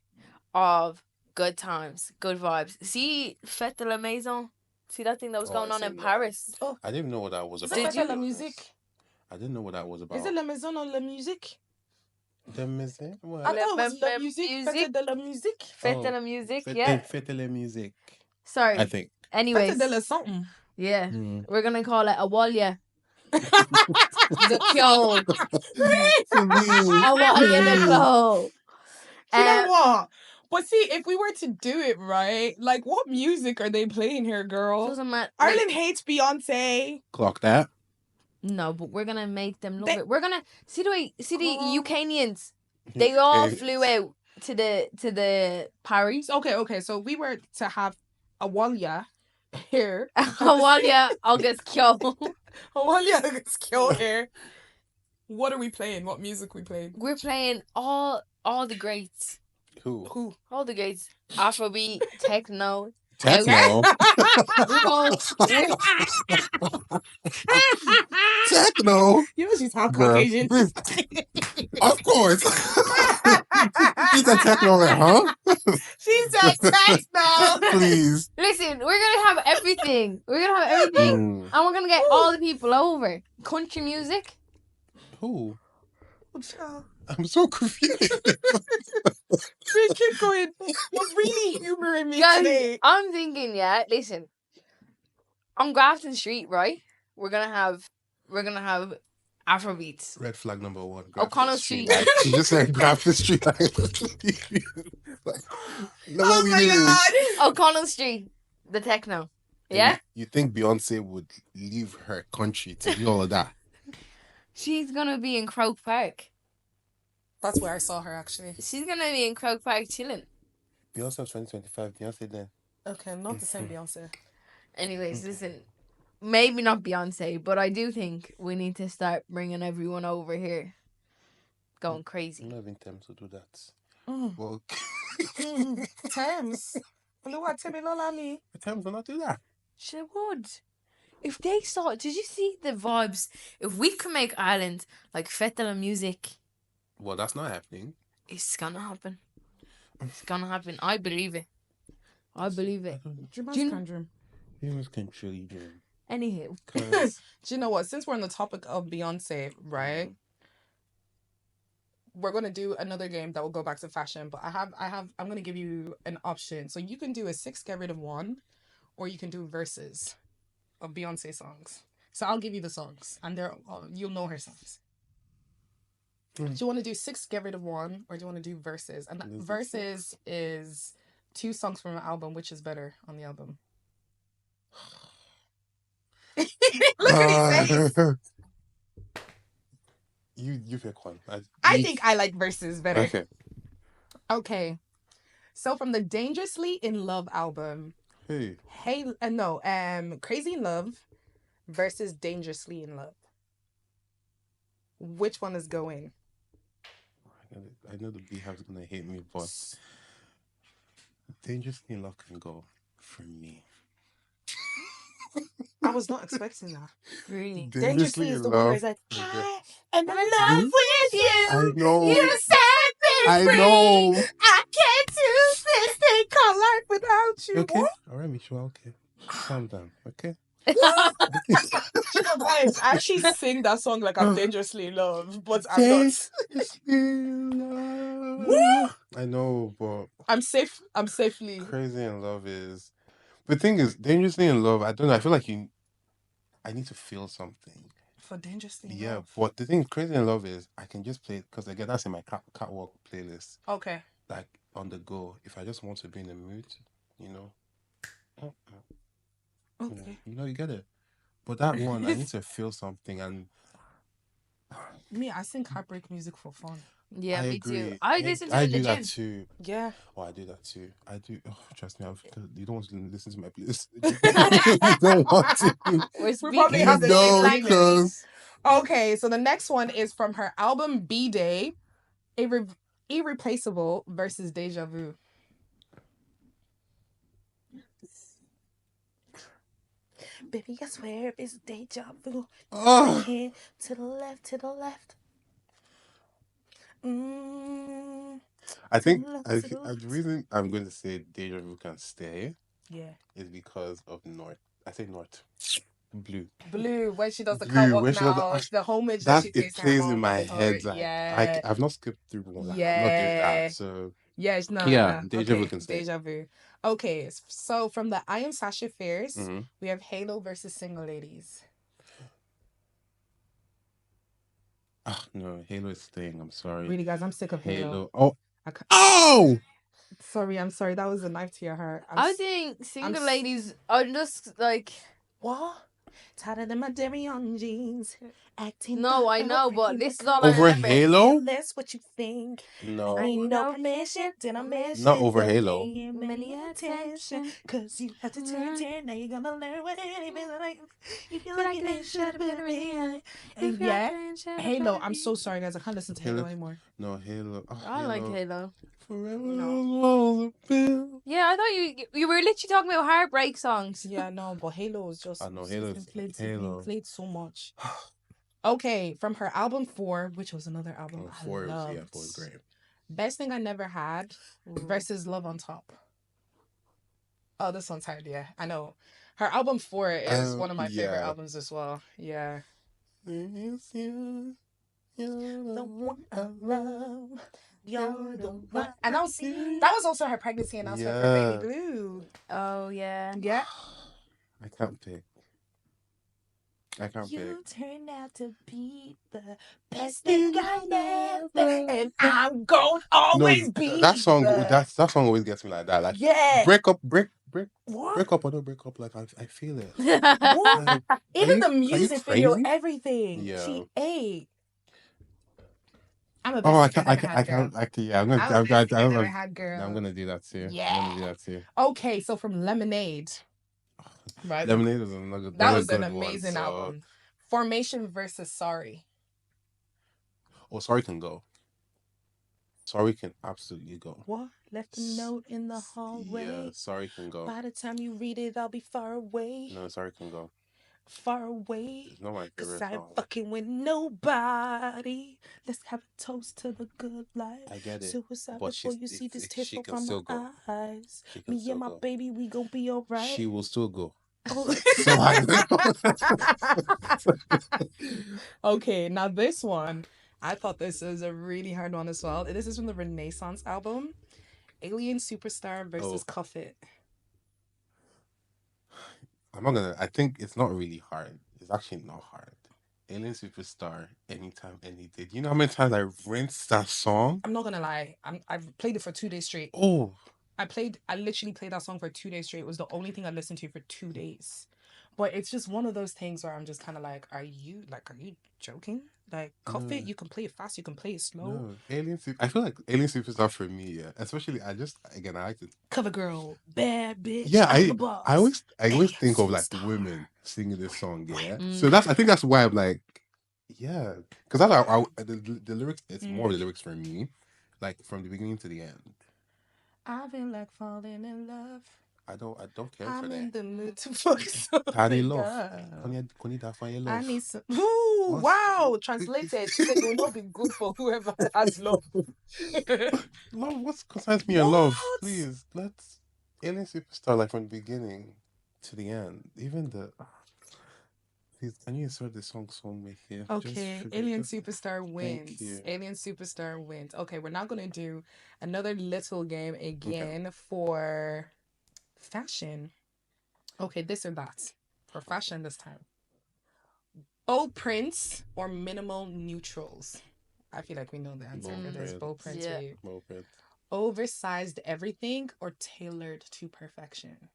of good times, good vibes. See Fête de la Maison? See that thing that was Oh, going I on in seen that. Paris? I didn't even know what that was Is about. it Did Fête de la you? musique? I didn't know what that was about. Is it la maison or la musique? The music? What? I thought it was la la musique. musique? Fête de la musique. Fête de la musique, Fête de la musique. Sorry. I think. Anyways, Fête de la something. yeah. Mm. We're gonna call it a Walya. The Kyol. A Walya the Kyol. You know what? But see, if we were to do it right, like what music are they playing here, girl? Doesn't matter. Ireland hates Beyonce. Clock that. No, but we're gonna make them love They- it. We're gonna see the Ukrainians. They all flew out the Paris. Okay. So we were to have a Walia here. Walia August Kyo. Walia is killed here. What are we playing? What music we playing? We're playing all the greats. Who? All the greats. Afrobeat, techno. Techno. Techno. You know she's half Girl, Caucasian. please. Of course. She's a techno, huh? She said techno. Please. Listen, we're gonna have everything. And we're gonna get all the people over. Country music. Who? Child. I'm so confused. Keep going. You're really humoring me Guys, today. I'm thinking, listen. On Grafton Street, right? We're gonna have Afrobeats. Red flag number 1. O'Connell Street. She just said Grafton Street. Like, no, Oh my God. O'Connell Street, the techno. Yeah? You think Beyonce would leave her country to do all of that? She's gonna be in Croke Park. That's where I saw her actually. She's gonna be in Croke Park chilling. Beyonce was 2025. Beyonce then. Okay, not the same Beyonce. Anyways, listen. Maybe not Beyonce, but I do think we need to start bringing everyone over here. Going crazy. I'm not even Thames to do that. Mm. Well, Thames. Thames will not do that. She would. If they saw, did you see the vibes? If we could make Ireland like Fête de la Musique, Well, that's not happening. it's gonna happen. It's gonna happen. I believe it. Dream. Humans can truly dream. Anywho. Because Do you know what? Since we're on the topic of Beyonce, right? We're gonna do another game that will go back to fashion, but I'm gonna give you an option. So you can do a 6 get rid of 1, or you can do verses of Beyonce songs. So I'll give you the songs, and you'll know her songs. Do you want to do 6 get rid of 1, or do you want to do verses? And verses is 2 songs from an album. Which is better on the album? Look at his face. You pick one. I think I like verses better. Okay. Okay. So from the Dangerously in Love album, Hey. Crazy in Love versus Dangerously in Love. Which one is going? I know the Beehive's gonna hate me, but Dangerously in Love can go for me. I was not expecting that. Really? Dangerously is the one where it's like, I am in love Mhm. with you. I know. You set me I free. know. I can't do this thing called life without you. Okay. All right, Michelle. Okay. Calm down. Okay. Guys, I actually sing that song like I'm dangerously in love, but I'm not. I know, but I'm safe. I'm safely. Crazy in Love is. The thing is, Dangerously in Love, I don't know. I feel like I need to feel something. For dangerously in Yeah, love. but the thing Crazy in Love is, I can just play it because again, that's in my catwalk playlist. Okay. Like on the go, if I just want to be in the mood, you know. Okay. You get it. But that one, I need to feel something, and Me, I sing heartbreak music for fun. Yeah, I me agree. too. I listen to it I in the do that gym. too. Yeah. Oh, I do that too. I do. Oh, trust me, you don't want to listen to my playlist. You don't want to. We probably have the No, same language. because Okay, so the next one is from her album B-Day, Irreplaceable versus Deja Vu. Baby, I swear it's deja vu. oh, Here, to the left, to the left. Mm, I think To the the left. reason I'm going to say Deja Vu can stay yeah. is because of North. I say North. Blue. Blue, when she does the Blue, catwalk when she does now, the- the homage that That she it takes to her plays mom in my with her. head. Like, Yeah. I've not skipped through one. Like, I'm not doing Yeah. that. So Yes, no. Yeah, no. Deja Vu Okay, can stay. Deja Vu. Okay, so from the I Am Sasha Fierce, mhm. we have Halo versus Single Ladies. No, Halo is staying. I'm sorry. Really, guys, I'm sick of Halo. Halo. Oh. I ca- Oh! Sorry, I'm sorry. That was a knife to your heart. I think single s- ladies are just like What? Tired of them dairy on jeans. Acting No, I know, but this is all I Over remember. Halo? That's what you think. No, I need no permission. Did I mention? not over Don't Halo. pay him any attention. Cause you have to turn 10. Now you're gonna learn what it is like. If you like it, shut up and yeah. Halo. I'm so sorry, guys. I can't listen to Halo Halo. anymore. No, Halo. Oh, I like Halo. Forever No. was a bill. Yeah, I thought you were literally talking about heartbreak songs. Yeah, no, but Halo is just. I know, it's Halo's been played, Halo. been played so much. Okay, from her album 4, which was another album I Four loved. was great. Best Thing I Never Had versus Love on Top. Oh, this one's hard, yeah. I know. Her album 4 is one of my favorite albums as well. Yeah. The The one I love. You're the one. And that was also her pregnancy announcement for Baby Blue. Oh yeah. Yeah. I can't pick. You turned out to be the best thing I never, and I'm gonna always be. That song, the... that song always gets me like that. Like, yeah. break up, What? break up or don't break up. Like, I feel it. What? Like, even the music video, crazy? everything. Yeah. She ate. I'm a best best I can't. Yeah, I'm gonna do that too. Yeah. I'm gonna do that too. Okay, so from Lemonade. Right. Lemonade was another. That was an amazing album. Formation versus Sorry. Oh, Sorry can go. Sorry can absolutely go. What? Left a note in the hallway. Yeah, Sorry can go. By the time you read it, I'll be far away. No, Sorry can go. Far away. It's not my favorite Cause I song. ain't fucking with nobody. Let's have a toast to the good life. I get it. Suicide But before you see this tear she fall can from still my go. eyes. She can Me still and my go. baby, we gon' be alright. She will still go. Oh. So Okay, now this one, I thought this is a really hard one as well. This is from the Renaissance album. Alien Superstar versus Cuff It. I think it's not really hard. It's actually not hard. Alien Superstar, anytime, any day. Do you know how many times I rinsed that song? I'm not gonna lie. I've played it for 2 days straight. Oh. I literally played that song for 2 days straight. It was the only thing I listened to for 2 days. But it's just one of those things where I'm just kind of like, are you joking? Like, Cuff It, you can play it fast, you can play it slow. No, I feel like Alien Superstar for me, yeah. Especially, I like to... Cover girl, bad bitch. Yeah, I always think of like women singing this song, yeah. So I think that's why I'm like, yeah. Because the lyrics, it's more of the lyrics for me. Like, from the beginning to the end. I feel like falling in love. I don't care I'm for that. in the mood to fuck something. Tiny love. Love. I need some. Ooh, wow! Translated. It will not be good for whoever has love. Love, what concerns me in love? Please, let's Alien Superstar, like from the beginning to the end. Even the. Please, can you insert the song somewhere here? Okay, Alien Superstar wins. Alien Superstar wins. Okay, we're now gonna do another little game again for fashion. Okay, this or that. For fashion this time. Bold prints or minimal neutrals? I feel like we know the answer for this. Bold prints. Yeah. Bold prints. Oversized everything or tailored to perfection?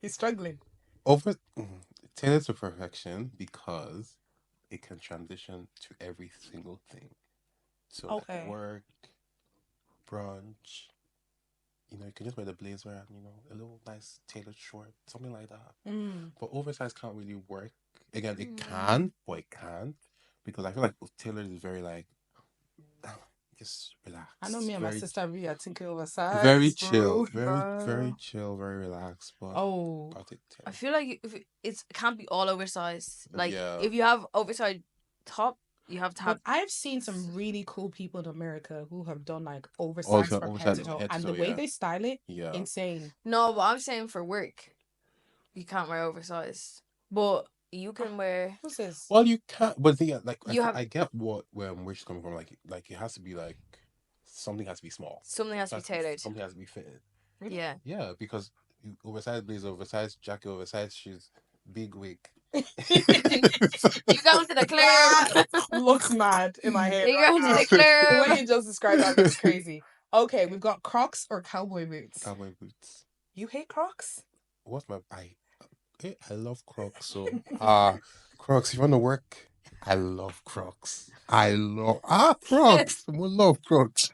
He's struggling. Tailored to perfection because it can transition to every single thing. So like work, brunch, you can just wear the blazer and a little nice tailored short, something like that. But oversized can't really work. Again, it can, but it can't, because I feel like tailored is very like just relax. I know me and my sister are thinking oversized. Very chill, very chill, very relaxed. But I feel like if it can't be all oversized. Like if you have oversized top, you have to have. But I've seen some really cool people in America who have done like oversized from head to toe, and the way they style it, insane. No, but I'm saying for work, you can't wear oversized, but you can wear. What's this? Well, you can't. But I get where she's coming from. Like it has to be like something has to be small. Something has to be tailored. Something has to be fitted. Really? Yeah, because oversized blazer, oversized jacket, oversized shoes, big wig. You going to the club? Looks mad in my head. You right going to now. the The way club? you just described that looks crazy. Okay, we've got Crocs or cowboy boots. Cowboy boots. You hate Crocs? What's my I love Crocs. So Crocs. You want to work? I love Crocs. I love Crocs. I love Crocs.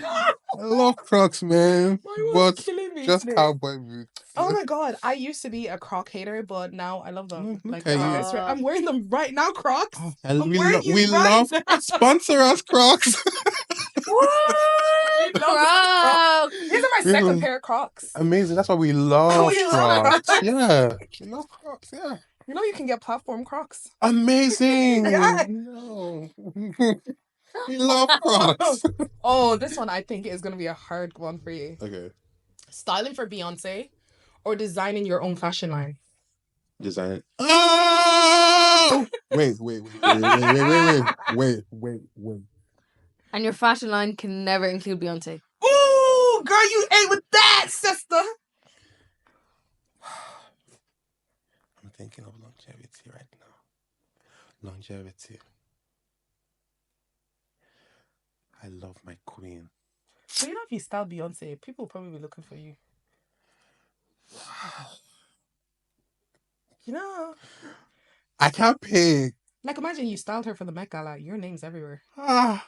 I love Crocs, man. Why are you But killing me just today? cowboy boots. Oh my god, I used to be a Croc hater, but now I love them. Look Like at you. I'm wearing them right now, Crocs. And I'm we wearing you right love now. sponsor us, Crocs. We What? love Crocs. These are my second pair of Crocs. Amazing. That's why we love We love Crocs. Crocs. Yeah. We love Crocs. Yeah. You know you can get platform Crocs. Amazing. Yeah. No. We love Crocs. Oh, this one I think is gonna be a hard one for you. Okay. Styling for Beyoncé or designing your own fashion line? Design. Oh! Wait. And your fashion line can never include Beyonce. Ooh, girl, you ate with that, sister. I'm thinking of longevity right now. Longevity. I love my queen. So you know if you style Beyonce, people will probably be looking for you. You know, I can't pick. like imagine you styled her for the Met Gala. Your name's everywhere. I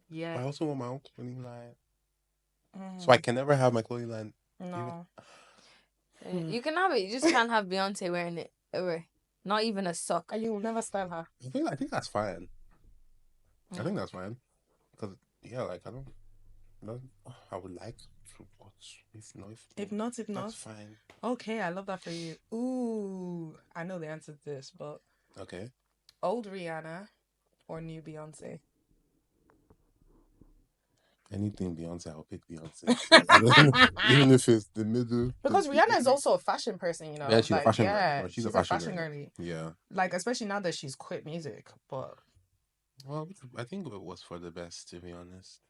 Yeah. also want my own clothing line. Mm, So I can never have my clothing line. no. You can have it. You just can't have Beyonce wearing it ever. Not even a sock. And you'll never style her. I think that's fine. I think that's fine. Because, yeah, like, I don't know. I would like to watch. If not, that's fine. Okay, I love that for you. Ooh, I know the answer to this, but Okay. old Rihanna or new Beyonce? Anything Beyonce, I'll pick Beyonce. Even if it's the middle. Because Rihanna is also a fashion person, you know. Yeah, she's a fashion girl. Yeah, No, she's a fashion girl. girly. Yeah. Like, especially now that she's quit music, but... Well, I think it was for the best, to be honest.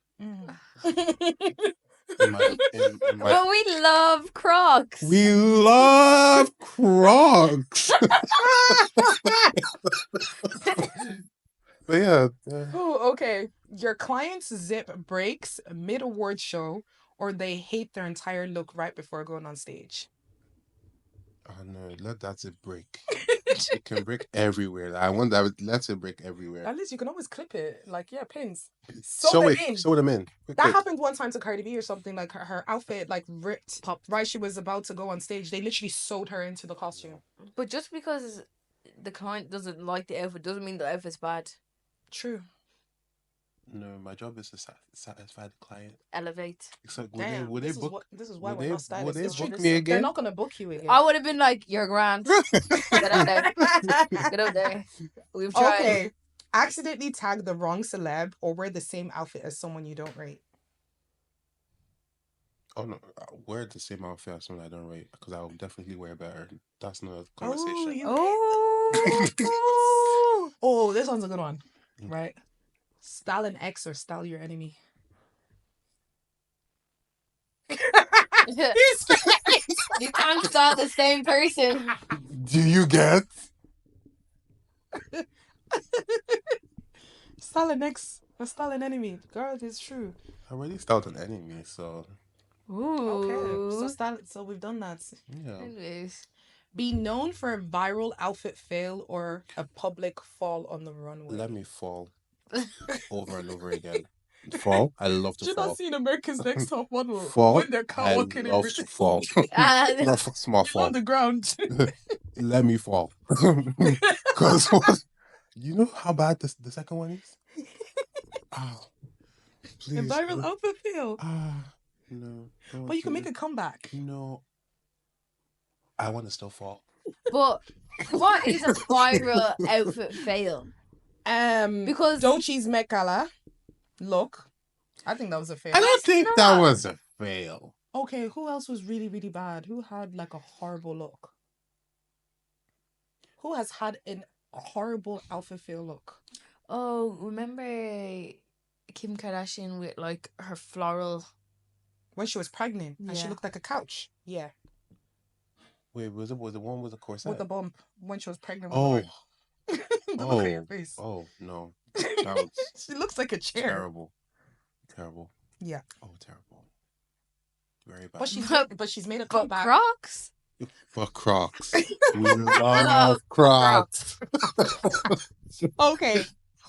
But we love Crocs. We love Crocs. But yeah. Oh, okay. Your client's zip breaks mid-award show or they hate their entire look right before going on stage. Oh no, let that zip break. It can break everywhere. I want that. Let it break everywhere. At least you can always clip it. Like, yeah, pins. Sew them in. That Quick. happened one time to Cardi B or something. Like her outfit like ripped. Popped. Right, she was about to go on stage. They literally sewed her into the costume. But just because the client doesn't like the outfit doesn't mean the outfit's bad. True. No, my job is to satisfy the client. Elevate. Except Damn, would they this book? is why Would we're they, not stylists. would they It's book true. me They're again? not gonna book you again. I would have been like, you're grand. Get out there. Get out there. We've tried. Okay. Accidentally tag the wrong celeb or wear the same outfit as someone you don't rate. Oh no, wear the same outfit as someone I don't rate because I'll definitely wear better. That's not a conversation. Oh, this one's a good one. Right? Style an ex or style your enemy. You can't style the same person. Do you get? Style an ex or style an enemy. Girl, it's true. I already styled an enemy, so Ooh. Okay. So we've done that. yeah. Anyways. Be known for a viral outfit fail or a public fall on the runway. Let me fall over and over again. Fall. I love to Did you fall. not see America's Next Top Model? Fall. When they're I walking in love to fall. Not small fall. on the ground. Let me fall. Because you know how bad the second one is? Oh, please. A viral outfit fail. No. But you can make a comeback. No. I want to still fall. But what is a viral outfit fail? Because Dochi's Met Gala look. I think that was a fail. I don't think that was a fail. Okay, who else was really, really bad? Who had like a horrible look? Who has had a horrible outfit fail look? Oh, remember Kim Kardashian with like her floral... When she was pregnant and she looked like a couch. Yeah. Wait, was it the one with the corset? with the bump when she was pregnant with Oh, Lauryn. The look on your oh, face. oh no, that was She looks like a chair. terrible, terrible. Yeah, Oh, terrible. Very bad. but she's made a But comeback. Crocs? For Crocs, we love Crocs. Okay,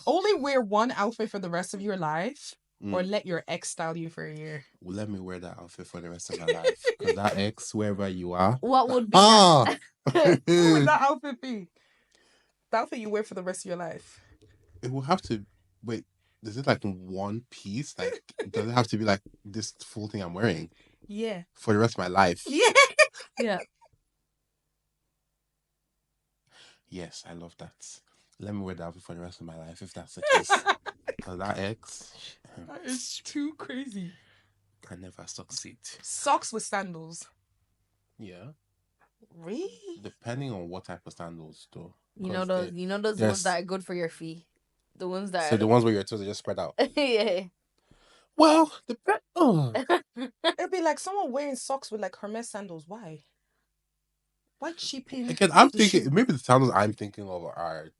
only wear one outfit for the rest of your life, or Mm. let your ex style you for a year. Well, let me wear that outfit for the rest of my life. Because that ex, wherever you are, What would be ah, What would that outfit be? The outfit you wear for the rest of your life. it will have to wait. Is it like one piece? Like, does it have to be like this full thing I'm wearing Yeah. for the rest of my life? Yeah. Yeah. Yes, I love that. Let me wear that outfit for the rest of my life if that's the case. Because that ex That is too crazy. can never succeed. Socks with sandals. Yeah, Really? depending on what type of sandals, though. You know 'Cause those. You know those there's- ones that are good for your feet. The ones that. So are the ones where your toes are just spread out. yeah. Well, It'd be like someone wearing socks with like Hermes sandals. Why? Why cheapen? again, I'm the thinking shoe? maybe the sandals I'm thinking of are,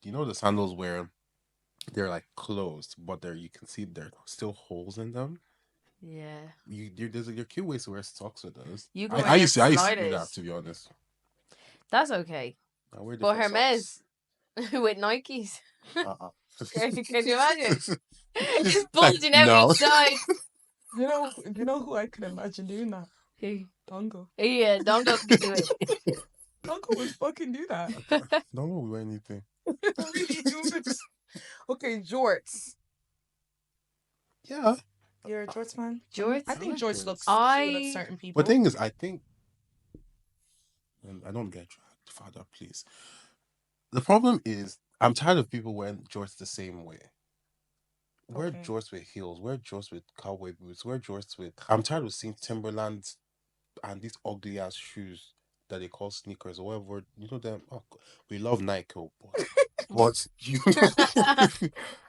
the sandals where they're like closed, but you can see there are still holes in them. Yeah. There's cute ways to wear socks with those. You go I wear used to do that, sliders. to be honest. That's okay. I wear But different Hermes with Nikes. socks. Can you imagine? It's Like, bulging every no. side. You know who I can imagine doing that? Who? Dongo. Yeah, Dongo can do it. Dongo would fucking do that. Don't know wear anything. Okay, jorts. Yeah. You're a jorts fan? Jorts? I think like jorts jorts. looks cute on certain people. But the thing is, I think I don't get dragged, Father, please. The problem is I'm tired of people wearing jorts the same way. Wear Okay. jorts with heels, wear jorts with cowboy boots, wear jorts with. I'm tired of seeing Timberlands and these ugly ass shoes that they call sneakers or whatever. You know them. Oh, we love Nike, but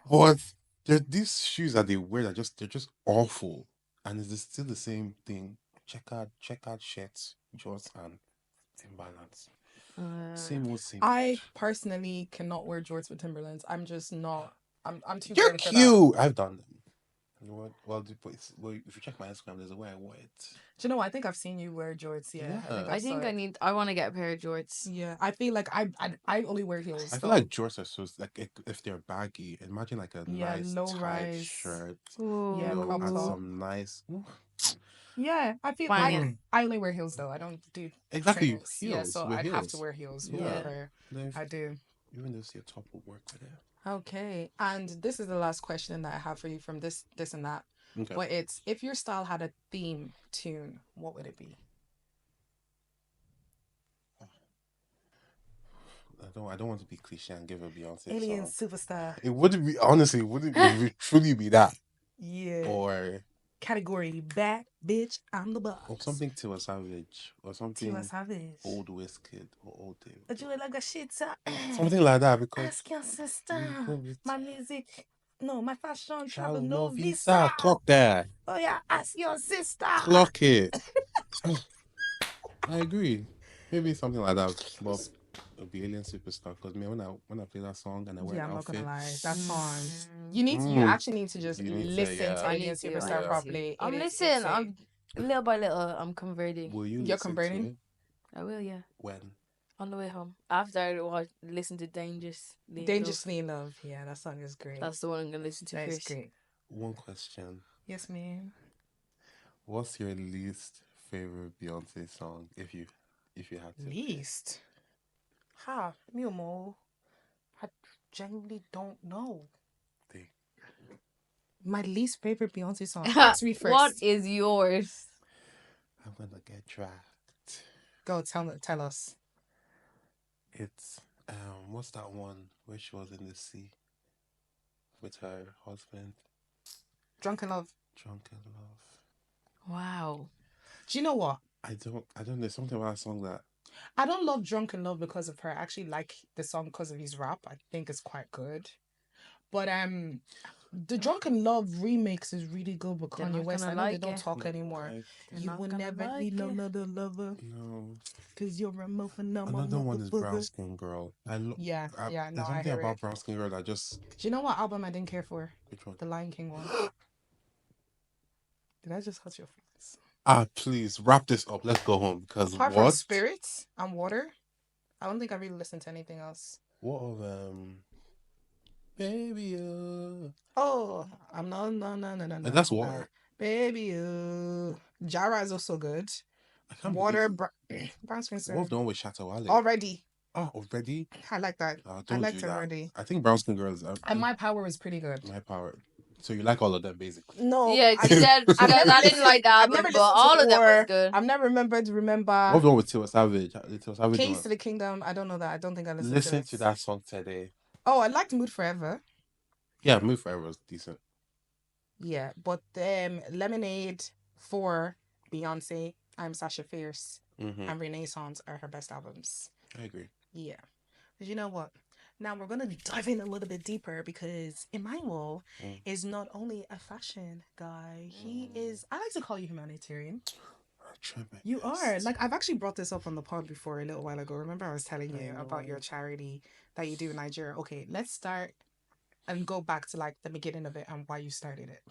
but there's these shoes that they wear that they're just awful, and it's still the same thing. Checkered shirts, jorts, and Timberlands. Same old, same. I personally cannot wear jorts with Timberlands. I'm just not. I'm too. You're girly for that. cute. I've done them. You know what? Well, if you check my Instagram, there's a way I wore it. Do you know what? I think I've seen you wear jorts. Yeah. Yeah. I want to get a pair of jorts. Yeah, I feel like I only wear heels. I feel like jorts are so like if they're baggy. Imagine like a nice low tight rise. shirt. Ooh. Yeah, crop and top. some nice. Yeah, I feel Banging. I only wear heels though. I don't do Exactly, trainers. Yeah, heels, so with I'd have heels. to wear heels. Yeah. Whatever Then I do. even though your top will work with it. Okay, and this is the last question that I have for you from this and that. Okay. But it's, if your style had a theme tune, what would it be? I don't want to be cliche and give a Beyonce Alien song. superstar. It wouldn't be honestly. It would truly be that Yeah. or Category bad bitch. I'm the boss. or something Tiwa Savage or something Tiwa Savage. old Wizkid or old Dave. But you like a shit. Something like that because Ask your sister. My music. No, my fashion travel Travel no no visa. visa. Clock that. Oh yeah, ask your sister. Clock it. I agree. Maybe something like that. But a Alien Superstar. Because when I play that song and I wear Yeah, an I'm not outfit, gonna lie. That song. You actually need to just You need to, listen yeah. to I Alien need to, Superstar yeah. properly. I'm It is listening. insane. I'm little by little. I'm converting. will you You're listen converting? to it? I will. Yeah. When? On the way home. After I listen to Dangerously. Dangerously in Love. Yeah, that song is great. That's the one I'm gonna listen to That is first. great. One question. Yes, ma'am. What's your least favorite Beyonce song if you had to? Least. Ha, me more. I genuinely don't know. Think. My least favorite Beyonce song. Ask me first. What is yours? I'm gonna get trapped. Go tell us. It's what's that one where she was in the sea with her husband? Drunken Love. Drunken Love. Wow. Do you know what? I don't know. There's something about that song that I don't love Drunken Love because of her. I actually like the song because of his rap. I think it's quite good. But The Drunken Love remix is really good with They're Kanye not West. gonna I know they like don't it. talk anymore. They're You not will gonna never like need no it. another lover, No. cause you're a phenomenal Another one is Brown motherfucker. Skin Girl. Yeah, yeah, no, There's I something hear about it. Brown Skin Girl that just. Do you know what album I didn't care for? Which one? The Lion King one. Did I just hurt your feelings? Please wrap this up. Let's go home because Apart from what? Spirits and Water, I don't think I really listened to anything else. What of Baby Oh, I'm no. That's Water. Baby Jara is also good. I can't Water, believe Brown Skin what of the Girl. one with Shatta Wale? Already. Oh, already? I like that. I Don't liked do it that. already. I think Brown Skin Girl is And My Power is pretty good. My Power. So you like all of them basically? No, Yeah, she said I've never I didn't like the I've album, never but listened to all of them was War. good. I've never remembered. What of the one with Tiwa Savage? The Tiwa Savage Keys one. to the Kingdom. I don't know that. I don't think I listened Listen to it. to that song today. Oh, I liked Mood Forever. Yeah, Move Forever was decent. Yeah, but Lemonade, For, Beyonce, I'm Sasha Fierce, and Renaissance are her best albums. I agree. Yeah. But you know what? Now we're going to dive in a little bit deeper because Emmanuel is not only a fashion guy, he is, I like to call you humanitarian. You are. Like, I've actually brought this up on the pod before a little while ago. Remember I was telling you about your charity that you do in Nigeria. Okay, let's start and go back to like the beginning of it and why you started it.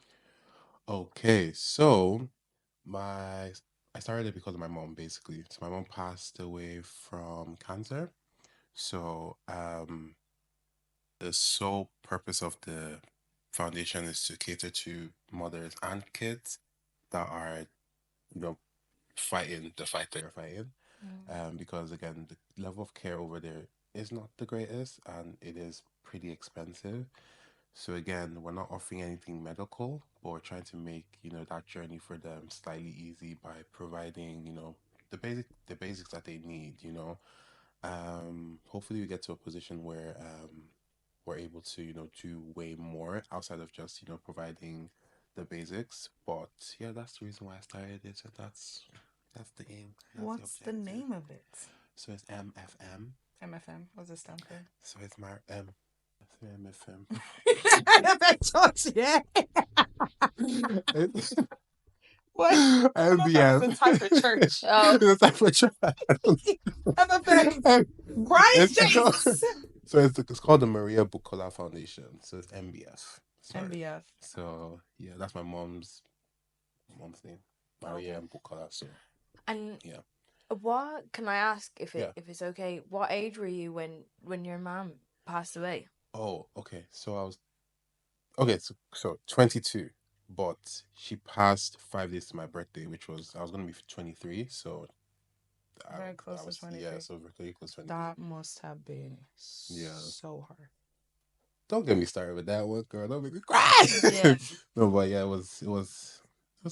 Okay, so I started it because of my mom, basically. So my mom passed away from cancer. So the sole purpose of the foundation is to cater to mothers and kids that are, fighting the fight they're fighting. Because again, the level of care over there is not the greatest and it is pretty expensive. So again, we're not offering anything medical, but we're trying to make, that journey for them slightly easy by providing, the basics that they need. Hopefully we get to a position where we're able to, do way more outside of just, providing the basics. But yeah, that's the reason why I started it. So that's the aim. What's the name of it? So it's MFM. MFM. What's it stand for? So it's my MFM. Yeah. What? MBF. The type of church. Oh. The type of church. MFM. Christ Jesus. So it's called the Maria Bukola Foundation. So it's MBF. Sorry. MBF. So yeah, that's my mom's name, Maria Bukola. So And yeah. What can I ask if it's okay? What age were you when your mom passed away? Oh, okay. So I was 22, but she passed 5 days to my birthday, which was I was gonna be 23. So very close to 23. Yeah, so very close to 23. That must have been so hard. Don't get me started with that one, girl. Don't make me cry. Yeah. No, but yeah, it was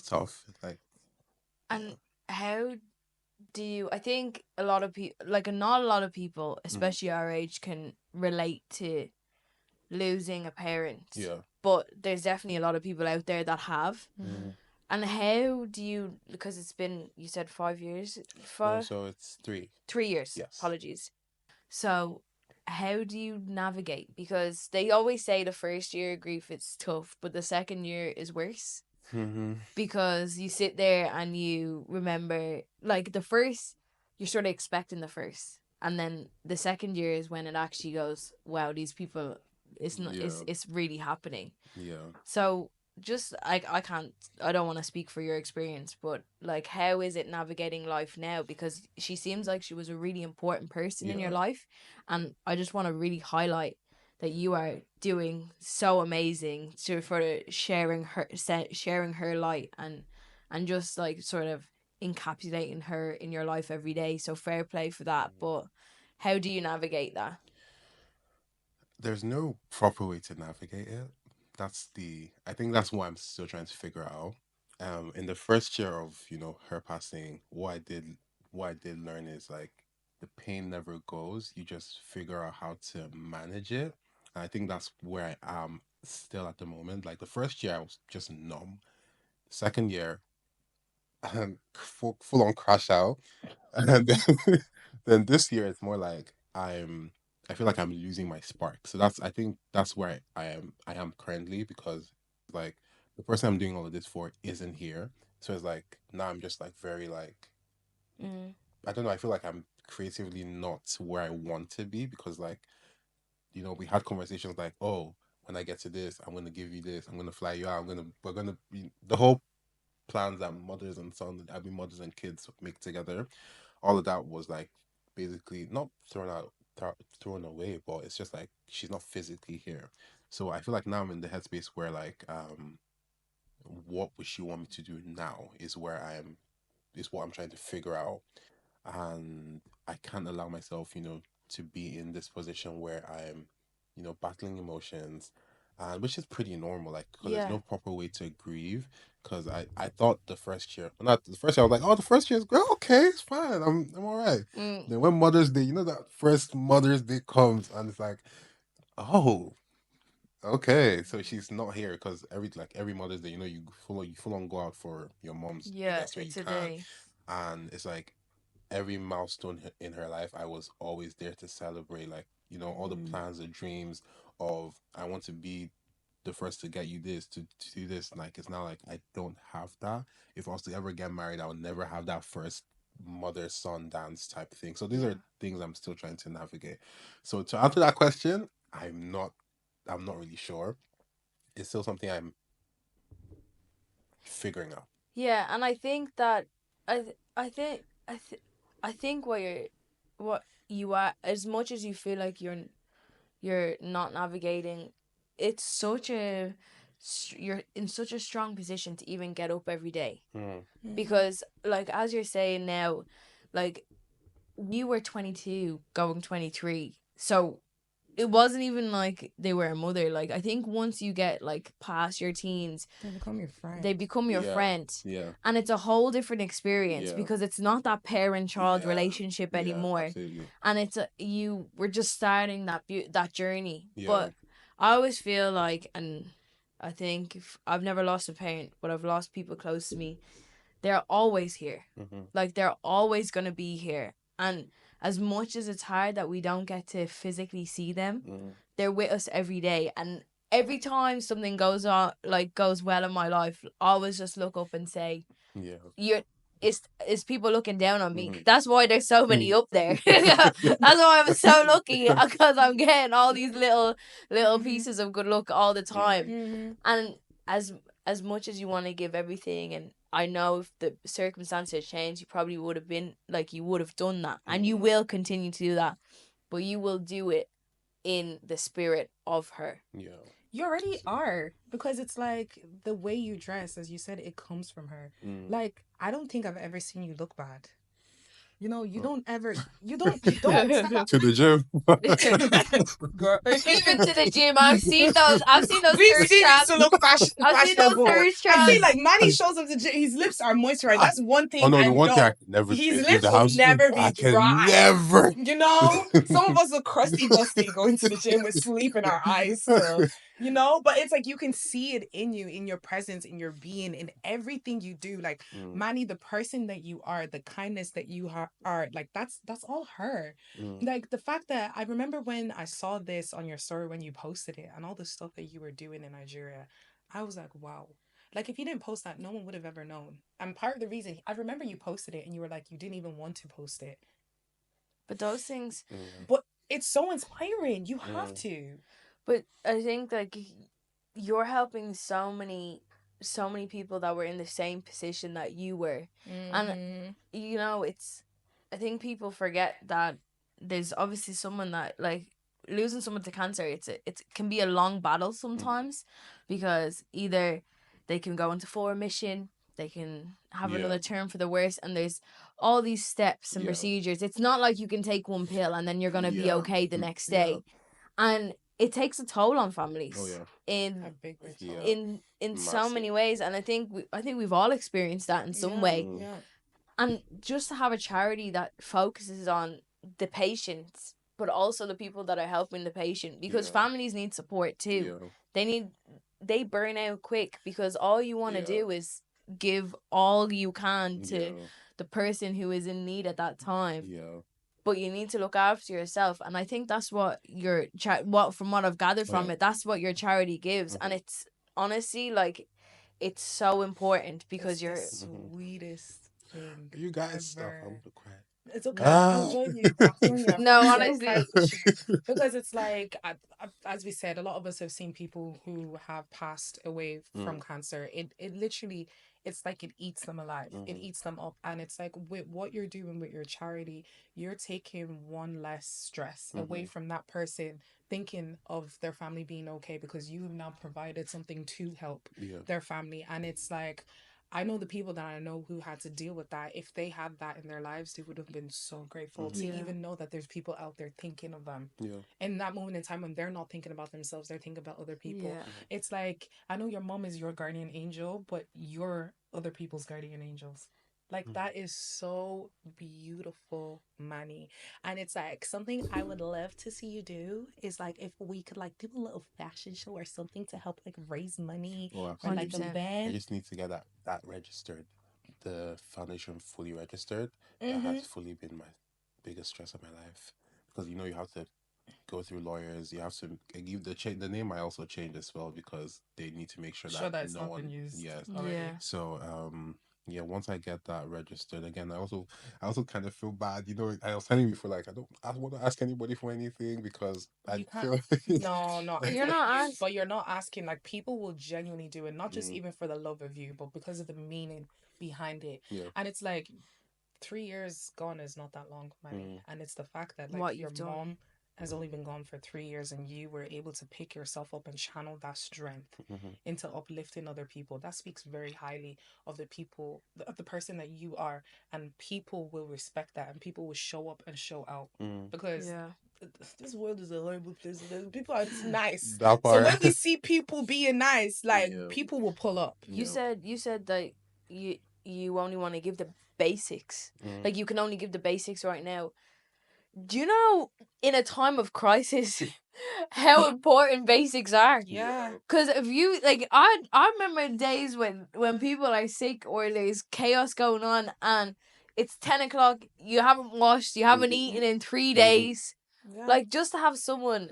tough. Like, and how do you? I think a lot of people, like not a lot of people, especially our age, can relate to losing a parent. Yeah. But there's definitely a lot of people out there that have. And how do you? Because it's been, you said 5 years. So it's 3. 3 years. Yes. Apologies. So how do you navigate? Because they always say the first year of grief it's tough, but the second year is worse. Because you sit there and you remember, like the first, you're sort of expecting the first, and then the second year is when it actually goes, wow, these people, it's not, it's really happening. Yeah. So just I don't want to speak for your experience, but like, how is it navigating life now? Because she seems like she was a really important person in your life, and I just want to really highlight that you are doing so amazing for sharing her light and just like sort of encapsulating her in your life every day. So fair play for that. But how do you navigate that? There's no proper way to navigate it. I think that's what I'm still trying to figure out. In the first year of, her passing, what I did learn is like the pain never goes. You just figure out how to manage it. And I think that's where I am still at the moment. Like the first year I was just numb. Second year, full on crash out. And then this year it's more like I'm I feel like I'm losing my spark. So I think that's where I am currently, because like the person I'm doing all of this for isn't here. So it's like now I'm just like very like, Mm. I don't know, I feel like I'm creatively not where I want to be, because like, we had conversations like, oh, when I get to this, I'm gonna give you this, I'm gonna fly you out, we're gonna be the whole plans that mothers and sons, I mean mothers and kids make together. All of that was like basically not thrown away, but it's just like she's not physically here. So I feel like now I'm in the headspace where like, what would she want me to do now is what I'm trying to figure out. And I can't allow myself, to be in this position where I'm, battling emotions, and which is pretty normal, like, because there's Yeah. no proper way to grieve. Because I thought the first year, well, not the first year, I was like, oh, the first year is good, okay, it's fine, I'm all right. Mm. Then when Mother's Day, that first Mother's Day comes, and it's like, oh, okay, so she's not here, because every Mother's Day, you full on go out for your mom's the Yeah, best way you it's a can, day. and it's like every milestone in her life, I was always there to celebrate. Like, all the plans, the dreams of, I want to be the first to get you this, to do this. Like, it's not like I don't have that. If I was to ever get married, I would never have that first mother son dance type thing. So these Yeah. are things I'm still trying to navigate. So to answer that question, I'm not really sure. It's still something I'm figuring out. Yeah, and I think that I think what you are, as much as you feel like you're not navigating, it's you're in such a strong position to even get up every day, Mm. because like as you're saying now, like you were 22 going 23, so it wasn't even like they were a mother. Like I think once you get like past your teens, They become your friend. they become your Yeah. friend, Yeah. and it's a whole different experience, Yeah. because it's not that parent-child Yeah. relationship Yeah, anymore, absolutely. and you were just starting that journey. Yeah. But I always feel like, and I think I've never lost a parent, but I've lost people close to me. They're always here. Mm-hmm. Like they're always gonna be here, and as much as it's hard that we don't get to physically see them, Mm-hmm. they're with us every day. And every time something goes on, like goes well in my life, I always just look up and say, Yeah. "You're." Is people looking down on me? Mhm. That's why there's so many up there. That's why I'm so lucky, because I'm getting all these little pieces of good luck all the time. Mm-hmm. And as much as you want to give everything, and I know if the circumstances changed, you probably would have been like, you would have done that, and you will continue to do that, but you will do it in the spirit of her. Yeah. You already are, because it's like the way you dress, as you said, it comes from her. Mm. Like, I don't think I've ever seen you look bad. You Oh. don't ever, you don't stop. To the gym. Girl. Even to the gym, I've seen those We thirst see traps. to look I've seen those fashionable. thirst I traps. feel like Manny shows up to gym, his lips are moisturized. That's one thing. Oh no, I the one know. thing I can never His leave lips the will house. never be I can dry. never. You know, some of us are crusty dusty going to the gym with sleep in our eyes still. But it's like you can see it in you, in your presence, in your being, in everything you do. Like Mm. Manny, the person that you are, the kindness that you are, like that's all her. Mm. Like the fact that I remember when I saw this on your story when you posted it and all the stuff that you were doing in Nigeria, I was like, wow. Like if you didn't post that, no one would have ever known. And part of the reason, I remember you posted it and you were like, you didn't even want to post it. But those things, But it's so inspiring. You have to. but I think like you're helping so many people that were in the same position that you were. And it's, I think people forget that there's obviously someone that, like, losing someone to cancer, it can be a long battle sometimes, because either they can go into full remission, they can have another turn for the worse, and there's all these steps and procedures. It's not like you can take one pill and then you're gonna be okay the next day. And it takes a toll on families. Oh yeah. A big toll. In so many ways, and I think we've all experienced that in some way. Yeah. And just to have a charity that focuses on the patients, but also the people that are helping the patient, because families need support too. They burn out quick, because all you want to do is give all you can to the person who is in need at that time. Yeah. but you need to look after yourself. And I think that's what your from what I've gathered from it, that's what your charity gives. And it's honestly like, it's so important because It's you're the sweetest thing. You guys stop. ever. I'm gonna cry. It's okay. Ah. I'll join you. I'll join you. No, So honestly. cry with you. Because it's like, as we said, a lot of us have seen people who have passed away from cancer. It literally, it's like it eats them alive. It eats them up. And it's like, with what you're doing with your charity, you're taking one less stress away from that person thinking of their family being okay, because you have now provided something to help their family. And it's like, I know the people that I know who had to deal with that. If they had that in their lives, they would have been so grateful to even know that there's people out there thinking of them. Yeah. In that moment in time when they're not thinking about themselves, they're thinking about other people. Yeah. It's like, I know your mom is your guardian angel, but you're other people's guardian angels. Like, that is so beautiful, Manny. And it's like, something I would love to see you do is like, if we could like do a little fashion show or something to help like raise money or like 100%. event. I just need to get that registered. The foundation fully registered. That has fully been my biggest stress of my life, because you know you have to go through lawyers. You have to give the name might also change as well, because they need to make sure that it's no not one been used. Yes. Yeah. So yeah, once I get that registered again, I also kind of feel bad. You know, I was telling you before, like, I don't want to ask anybody for anything, because I feel no, you're not but you're not asking. Like, people will genuinely do it, not just even for the love of you, but because of the meaning behind it. Yeah. And it's like, 3 years gone is not that long, Manny. And it's the fact that like what your you've mom has only been gone for 3 years, and you were able to pick yourself up and channel that strength into uplifting other people. That speaks very highly of the people, of the person that you are, and people will respect that, and people will show up and show out, because this world is a horrible place. People are nice. So when we see people being nice, like people will pull up. You said that you only want to give the basics. Like, you can only give the basics right now. Do you know, in a time of crisis, how important basics are? Yeah. Because if you, like, I remember days when people are sick or there's chaos going on and it's 10 o'clock, you haven't washed, you haven't eaten in 3 days. Yeah. Like, just to have someone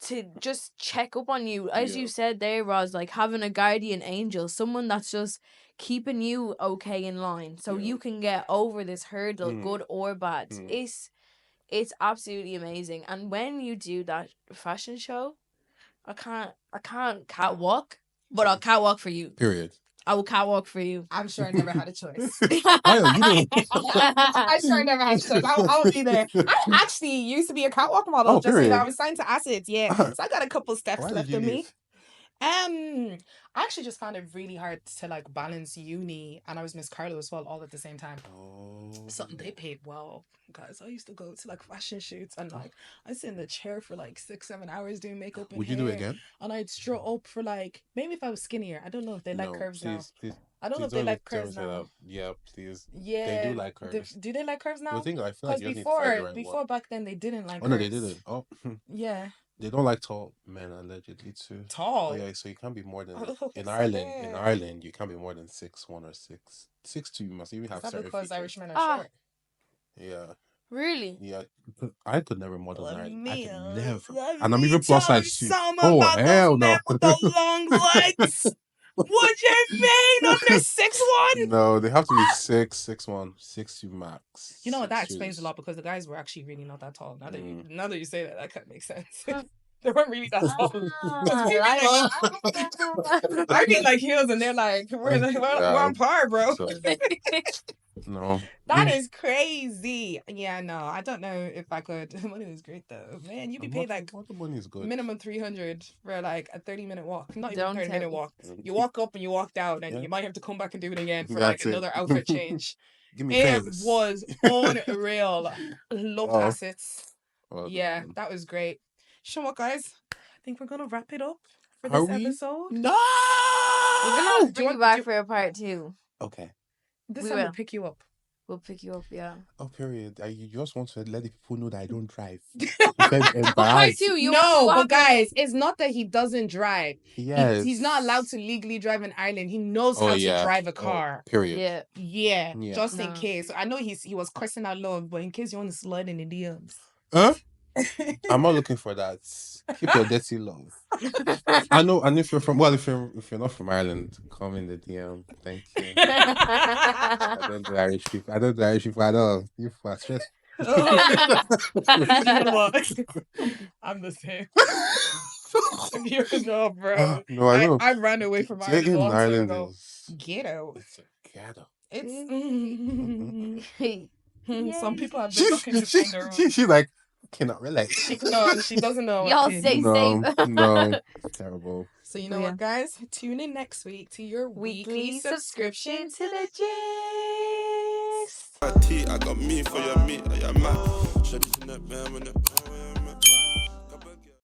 to just check up on you, as you said there, Roz, like having a guardian angel, someone that's just keeping you okay in line so you can get over this hurdle, good or bad. It's absolutely amazing. And when you do that fashion show, I can't catwalk, but I'll catwalk for you. Period. I will catwalk for you. I'm sure I never had a choice. I'm sure I never had a choice. I'll be there. I actually used to be a catwalk model. Just so you know, I was signed to Acids. Yeah, so I got a couple steps left of me. I actually just found it really hard to like balance uni, and I was Miss Carlo as well, all at the same time. So they paid well, guys. I used to go to like fashion shoots, and like I sit in the chair for like 6-7 hours doing makeup and Would you do it again? And I'd strut up for like, maybe if I was skinnier. I don't know if they like curves now. Please, I don't know if they like curves now. Yeah, please. Yeah, they do like curves. Do they like curves now? I feel like you before back then they didn't like curves. No, they didn't. Oh, yeah. They don't like tall men, allegedly, too. Tall? Oh, yeah, so you can't be more than... In Ireland, you can't be more than 6'1" or 6'2". You must even have certain because features. Irish men are short? Yeah. Really? Yeah. I could never model in Ireland. I could never. And I'm even plus size too. Oh, hell no. With the long legs. What you mean? Under 6'1"? No, they have to be 6'1", 6'2" max. You know what? That explains a lot, because the guys were actually really not that tall. Now that you say that, that kind of makes sense. They weren't really that tall. I get like heels, and they're like, we're on par, bro. So, no. That is crazy. Yeah, no, I don't know if I could. The money was great though. Man, you be paid like money is good. Minimum 300 for like a 30-minute walk. Not even 30-minute walk. You walk up and you walk down, and you might have to come back and do it again for like another outfit change. Give me it was unreal. Love assets. Yeah, that was great. You know what, guys? I think we're gonna wrap it up for this episode. No! We're gonna bring you back for a part 2. Okay. This time we'll pick you up. We'll pick you up, yeah. Oh, period. You just want to let the people know that I don't drive. But why too? No, what but happened? guys, it's not that he doesn't drive. Yes. He's not allowed to legally drive in Ireland. He knows Oh, how yeah. to drive a Oh, car. period. Yeah. Yeah, Yeah. just in No. case. I know he was cursing out love, but in case you want to slide in the DMs. Huh? I'm not looking for that. Keep your dirty love. I know, and if you're not from Ireland, come in the DM. Thank you. I don't do Irish people. I don't do Irish people at all. You are stressed. You know what? I'm the same. You know, bro. No, I know. I ran away from Ireland a Dating in long time Ireland ago. is Ghetto. it's a ghetto. It's some people have been looking to find their own. She's like, cannot relate. No, she doesn't know. Y'all Okay. stay safe. No, it's terrible. So you know Yeah. what, guys? Tune in next week to your weekly subscription to the Gist. I got me for your meat, I am mad. Shut it in that man when